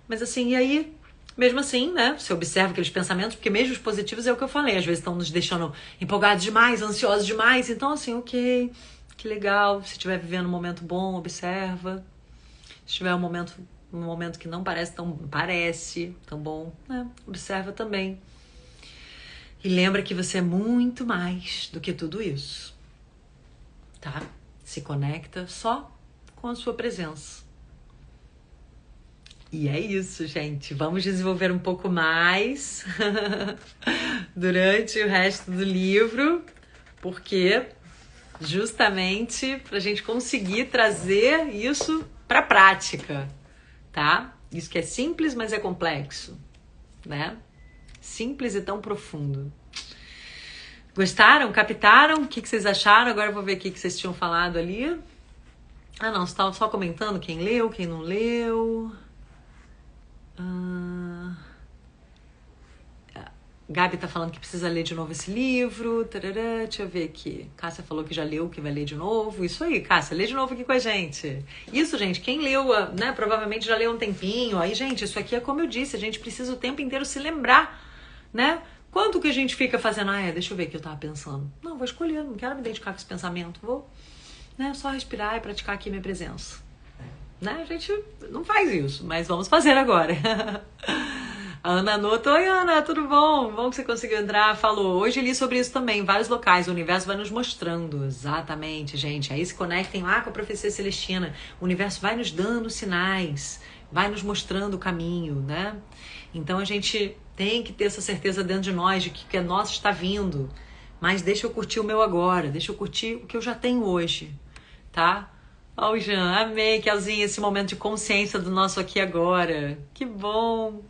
Mas assim, e aí, mesmo assim, né? Você observa aqueles pensamentos, porque mesmo os positivos é o que eu falei, às vezes estão nos deixando empolgados demais, ansiosos demais. Então, assim, ok, que legal. Se estiver vivendo um momento bom, observa. Se tiver um momento que não parece tão bom, né? Observa também. E lembra que você é muito mais do que tudo isso, tá? Se conecta só com a sua presença. E é isso, gente. Vamos desenvolver um pouco mais durante o resto do livro, porque justamente para a gente conseguir trazer isso para a prática, tá? Isso que é simples, mas é complexo, né? Simples e tão profundo. Gostaram? Captaram? O que vocês acharam? Agora eu vou ver o que vocês tinham falado ali. Ah, não, você estava só comentando quem leu, quem não leu. Gabi tá falando que precisa ler de novo esse livro. Tarará, deixa eu ver aqui. Cássia falou que já leu, que vai ler de novo. Isso aí, Cássia, lê de novo aqui com a gente. Isso, gente, quem leu, né, provavelmente já leu um tempinho. Aí, gente, isso aqui é como eu disse, a gente precisa o tempo inteiro se lembrar, né? Quanto que a gente fica fazendo, deixa eu ver o que eu tava pensando. Não, vou escolher, não quero me identificar com esse pensamento. Vou, né, só respirar e praticar aqui minha presença. Né? A gente não faz isso, mas vamos fazer agora. A Ana anotou. Oi, Ana, tudo bom? Bom que você conseguiu entrar. Falou, hoje li sobre isso também, em vários locais. O universo vai nos mostrando. Exatamente, gente. Aí se conectem lá com a profecia celestina. O universo vai nos dando sinais, vai nos mostrando o caminho, né? Então a gente tem que ter essa certeza dentro de nós de que o que é nosso está vindo. Mas deixa eu curtir o meu agora, deixa eu curtir o que eu já tenho hoje, tá? Ó, o Jean, amei, Kelzinha, esse momento de consciência do nosso aqui e agora. Que bom.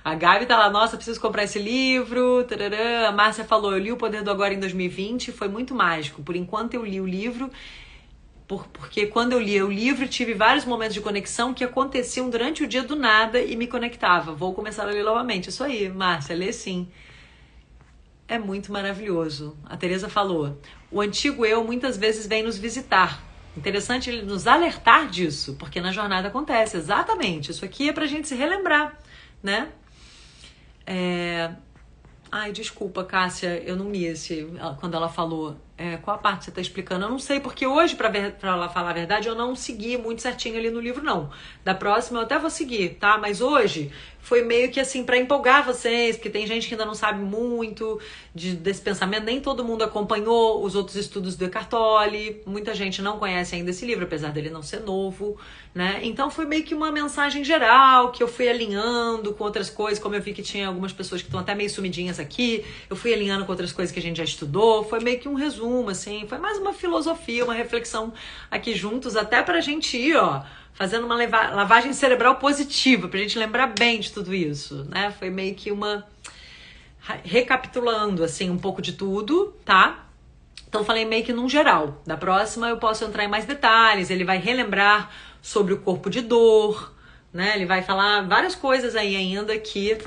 A Gabi tá lá, nossa, preciso comprar esse livro. Tarará. A Márcia falou, eu li O Poder do Agora em 2020, foi muito mágico. Por enquanto eu li o livro, porque quando eu li o livro, tive vários momentos de conexão que aconteciam durante o dia do nada e me conectava. Vou começar a ler novamente. Isso aí, Márcia, lê sim. É muito maravilhoso. A Tereza falou, o antigo eu muitas vezes vem nos visitar. Interessante ele nos alertar disso, porque na jornada acontece, exatamente. Isso aqui é pra gente se relembrar, né? Ai, desculpa, Cássia, eu não li quando ela falou. Qual a parte você tá explicando? Eu não sei, porque hoje, pra ela falar a verdade, eu não segui muito certinho ali no livro, não. Da próxima eu até vou seguir, tá? Mas hoje foi meio que assim, pra empolgar vocês, porque tem gente que ainda não sabe muito desse pensamento, nem todo mundo acompanhou os outros estudos do Eckhart Tolle, muita gente não conhece ainda esse livro, apesar dele não ser novo, né? Então foi meio que uma mensagem geral, que eu fui alinhando com outras coisas, como eu vi que tinha algumas pessoas que estão até meio sumidinhas aqui, eu fui alinhando com outras coisas que a gente já estudou, foi meio que um resumo, assim, foi mais uma filosofia, uma reflexão aqui juntos, até pra gente ir, fazendo uma lavagem cerebral positiva, pra gente lembrar bem de tudo isso, né? Foi meio que uma... recapitulando, assim, um pouco de tudo, tá? Então falei meio que num geral. Da próxima eu posso entrar em mais detalhes, ele vai relembrar sobre o corpo de dor, né? Ele vai falar várias coisas aí ainda que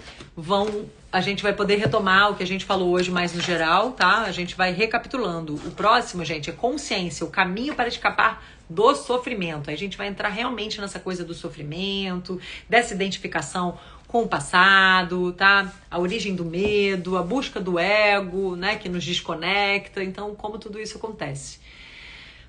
a gente vai poder retomar o que a gente falou hoje mais no geral, tá? A gente vai recapitulando. O próximo, gente, é consciência, o caminho para escapar do sofrimento. Aí a gente vai entrar realmente nessa coisa do sofrimento, dessa identificação com o passado, tá? A origem do medo, a busca do ego, né, que nos desconecta. Então, como tudo isso acontece?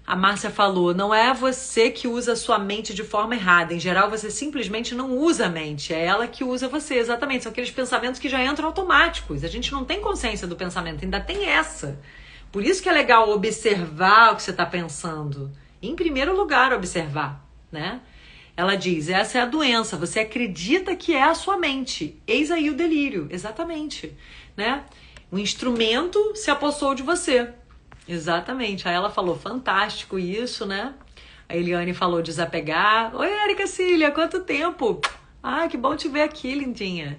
A Márcia falou, não é você que usa a sua mente de forma errada. Em geral, você simplesmente não usa a mente. É ela que usa você, exatamente. São aqueles pensamentos que já entram automáticos. A gente não tem consciência do pensamento, ainda tem essa. Por isso que é legal observar o que você está pensando. Em primeiro lugar, observar, né? Ela diz, essa é a doença, você acredita que é a sua mente. Eis aí o delírio, exatamente, né? O instrumento se apossou de você. Exatamente. Aí ela falou, fantástico isso, né? A Eliane falou desapegar. Oi, Érica Cília, quanto tempo? Ah, que bom te ver aqui, lindinha.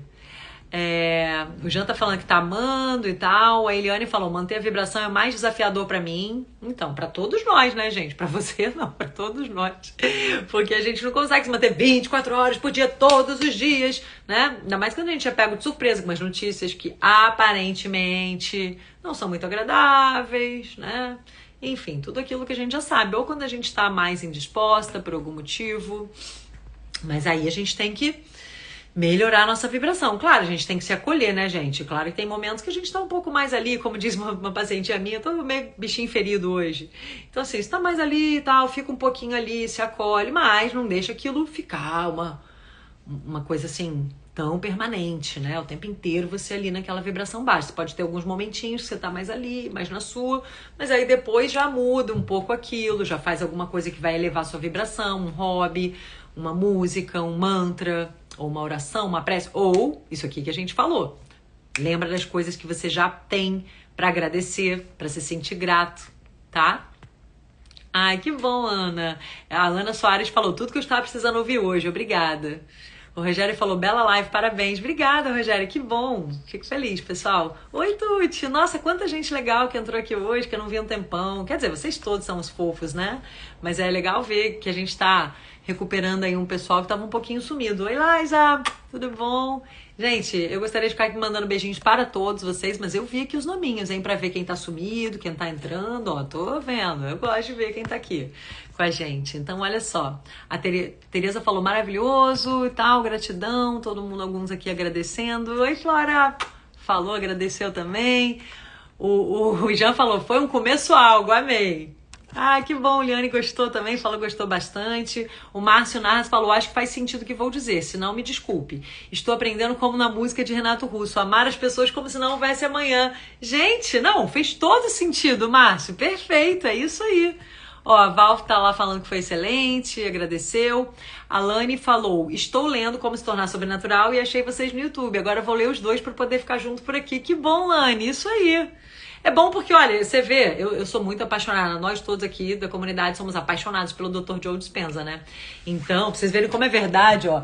O Jean tá falando que tá amando e tal. A Eliane falou, manter a vibração é mais desafiador pra mim. Então, pra todos nós, né, gente? Pra você não, pra todos nós. Porque a gente não consegue se manter 24 horas por dia, todos os dias, né? Ainda mais quando a gente é pego de surpresa com umas notícias que aparentemente não são muito agradáveis, né? Enfim, tudo aquilo que a gente já sabe. Ou quando a gente tá mais indisposta por algum motivo. Mas aí a gente tem que melhorar a nossa vibração. Claro, a gente tem que se acolher, né, gente? Claro que tem momentos que a gente tá um pouco mais ali, como diz uma paciente minha, eu tô meio bichinho ferido hoje. Então, assim, você tá mais ali e tal, fica um pouquinho ali, se acolhe, mas não deixa aquilo ficar uma coisa assim, tão permanente, né? O tempo inteiro você ali naquela vibração baixa. Você pode ter alguns momentinhos que você tá mais ali, mais na sua, mas aí depois já muda um pouco aquilo, já faz alguma coisa que vai elevar a sua vibração, um hobby, uma música, um mantra, ou uma oração, uma prece, ou isso aqui que a gente falou. Lembra das coisas que você já tem para agradecer, para se sentir grato, tá? Ai, que bom, Ana. A Ana Soares falou tudo que eu estava precisando ouvir hoje. Obrigada. O Rogério falou, bela live, parabéns. Obrigada, Rogério, que bom. Fico feliz, pessoal. Oi, Tuti. Nossa, quanta gente legal que entrou aqui hoje, que eu não vi há um tempão. Quer dizer, vocês todos são os fofos, né? Mas é legal ver que a gente tá recuperando aí um pessoal que tava um pouquinho sumido. Oi, Liza, tudo bom? Gente, eu gostaria de ficar aqui mandando beijinhos para todos vocês, mas eu vi aqui os nominhos, hein, pra ver quem tá sumido, quem tá entrando, ó, tô vendo. Eu gosto de ver quem tá aqui com a gente. Então, olha só, a Tereza falou maravilhoso e tal, gratidão, todo mundo, alguns aqui agradecendo. Oi, Flora, falou, agradeceu também. O Jean falou, foi um começo algo, amei. Ah, que bom, Liane gostou também, falou gostou bastante. O Márcio Narras falou, acho que faz sentido o que vou dizer, se não me desculpe. Estou aprendendo como na música de Renato Russo, amar as pessoas como se não houvesse amanhã. Gente, não, fez todo sentido, Márcio, perfeito, é isso aí. Ó, a Val tá lá falando que foi excelente, agradeceu. A Lani falou, estou lendo Como Se Tornar Sobrenatural e achei vocês no YouTube, agora vou ler os dois para poder ficar junto por aqui. Que bom, Lani, isso aí. É bom porque, olha, você vê, eu sou muito apaixonada, nós todos aqui da comunidade somos apaixonados pelo Dr. Joe Dispenza, né? Então, pra vocês verem como é verdade, ó,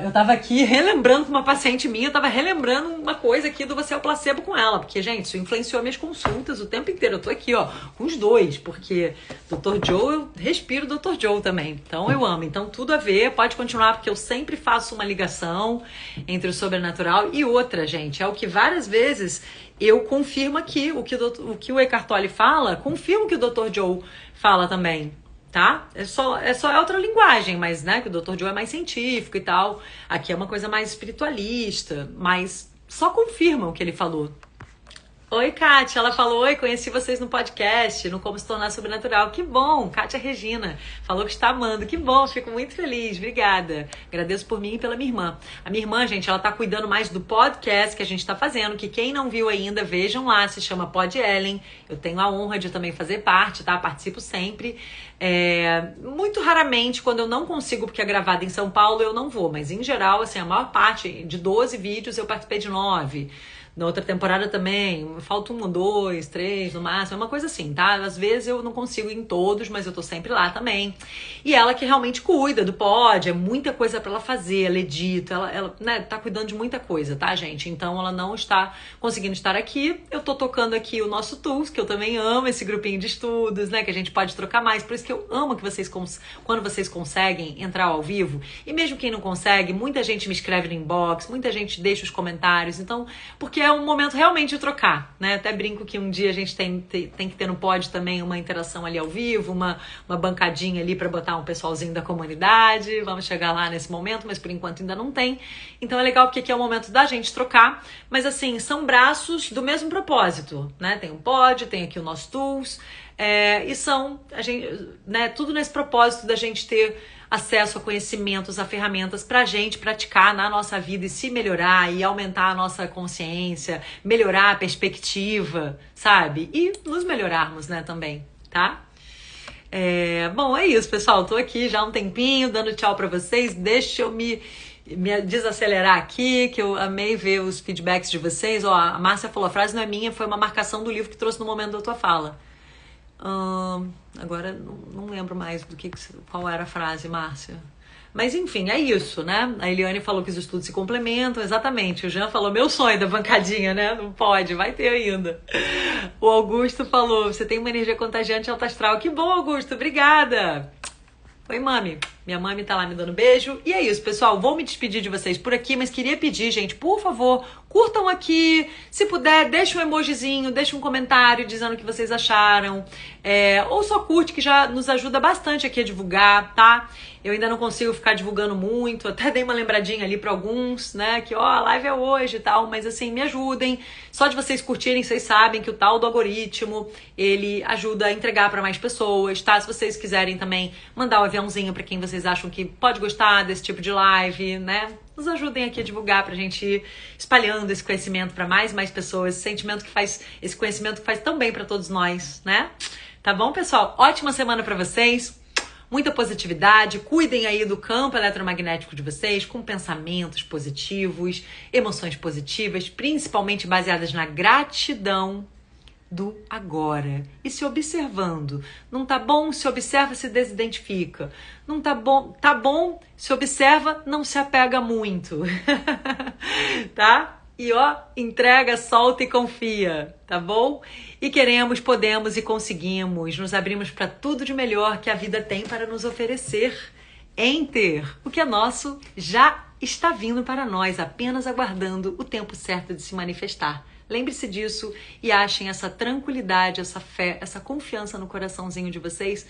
eu tava aqui relembrando com uma paciente minha, eu tava relembrando uma coisa aqui do Você é o Placebo com ela, porque, gente, isso influenciou minhas consultas o tempo inteiro, eu tô aqui, ó, com os dois, porque Dr. Joe, eu respiro Dr. Joe também, então eu amo, então tudo a ver, pode continuar, porque eu sempre faço uma ligação entre o sobrenatural e outra, gente, é o que várias vezes eu confirmo aqui, o que o Eckhart Tolle fala, confirmo que o Dr. Joe fala também, tá? É só outra linguagem, mas, né, que o Dr. Joe é mais científico e tal. Aqui é uma coisa mais espiritualista, mas só confirma o que ele falou. Oi, Kátia, ela falou, oi, conheci vocês no podcast, no Como Se Tornar Sobrenatural. Que bom, Kátia Regina, falou que está amando, que bom, fico muito feliz, obrigada. Agradeço por mim e pela minha irmã. A minha irmã, gente, ela tá cuidando mais do podcast que a gente tá fazendo, que quem não viu ainda, vejam lá, se chama Pod Ellen. Eu tenho a honra de também fazer parte, tá? Participo sempre. Muito raramente, quando eu não consigo, porque é gravado em São Paulo, eu não vou, mas em geral, assim, a maior parte de 12 vídeos eu participei de 9. Na outra temporada também, falta 1, 2, 3 no máximo, é uma coisa assim, tá? Às vezes eu não consigo ir em todos, mas eu tô sempre lá também. E ela que realmente cuida do pod, é muita coisa pra ela fazer, ela edita, ela né, tá cuidando de muita coisa, tá, gente? Então ela não está conseguindo estar aqui. Eu tô tocando aqui o nosso Tools, que eu também amo esse grupinho de estudos, né? Que a gente pode trocar mais, por isso que eu amo que vocês, quando vocês conseguem entrar ao vivo. E mesmo quem não consegue, muita gente me escreve no inbox, muita gente deixa os comentários, então, porque é um momento realmente de trocar, né? Até brinco que um dia a gente tem que ter no pod também uma interação ali ao vivo, uma bancadinha ali para botar um pessoalzinho da comunidade. Vamos chegar lá nesse momento, mas por enquanto ainda não tem. Então é legal porque aqui é o momento da gente trocar, mas assim, são braços do mesmo propósito, né? Tem um pod, tem aqui o nosso Tools, e são, a gente, né, tudo nesse propósito da gente ter acesso a conhecimentos, a ferramentas pra gente praticar na nossa vida e se melhorar e aumentar a nossa consciência, melhorar a perspectiva, sabe? E nos melhorarmos, né, também, tá? Bom, é isso, pessoal. Tô aqui já há um tempinho, dando tchau pra vocês. Deixa eu me desacelerar aqui, que eu amei ver os feedbacks de vocês. Ó, a Márcia falou, a frase não é minha, foi uma marcação do livro que trouxe no momento da tua fala. Agora não lembro mais qual era a frase, Márcia. Mas enfim, é isso, né? A Eliane falou que os estudos se complementam, exatamente. O Jean falou, meu sonho da bancadinha, né? Não pode, vai ter ainda. O Augusto falou, você tem uma energia contagiante alta astral. Que bom, Augusto, obrigada. Oi, mami. Minha mami tá lá me dando beijo. E é isso, pessoal. Vou me despedir de vocês por aqui, mas queria pedir, gente, por favor, curtam aqui. Se puder, deixa um emojizinho, deixa um comentário dizendo o que vocês acharam. Ou só curte, que já nos ajuda bastante aqui a divulgar, tá? Eu ainda não consigo ficar divulgando muito, até dei uma lembradinha ali pra alguns, né? Que, ó, a live é hoje e tal, mas assim, me ajudem. Só de vocês curtirem, vocês sabem que o tal do algoritmo, ele ajuda a entregar pra mais pessoas, tá? Se vocês quiserem também mandar o aviãozinho pra quem vocês acham que pode gostar desse tipo de live, né? Nos ajudem aqui a divulgar pra gente ir espalhando esse conhecimento pra mais e mais pessoas, esse conhecimento que faz tão bem pra todos nós, né? Tá bom, pessoal? Ótima semana pra vocês. Muita positividade, cuidem aí do campo eletromagnético de vocês, com pensamentos positivos, emoções positivas, principalmente baseadas na gratidão do agora. E se observando. Não tá bom, se observa, se desidentifica. Não tá bom, se observa, não se apega muito. Tá? E ó, entrega, solta e confia, tá bom? E queremos, podemos e conseguimos, nos abrimos para tudo de melhor que a vida tem para nos oferecer. Enter, o que é nosso já está vindo para nós, apenas aguardando o tempo certo de se manifestar. Lembre-se disso e achem essa tranquilidade, essa fé, essa confiança no coraçãozinho de vocês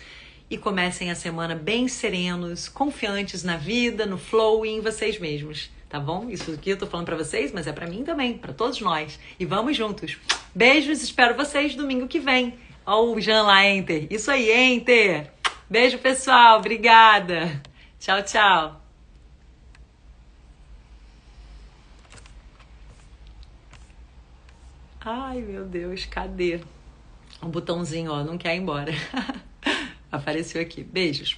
e comecem a semana bem serenos, confiantes na vida, no flow e em vocês mesmos. Tá bom? Isso aqui eu tô falando pra vocês, mas é pra mim também, pra todos nós. E vamos juntos. Beijos, espero vocês domingo que vem. Ó o Jean lá, Enter. Isso aí, Enter. Beijo, pessoal. Obrigada. Tchau, tchau. Ai, meu Deus, cadê? O botãozinho, ó, não quer ir embora. Apareceu aqui. Beijos.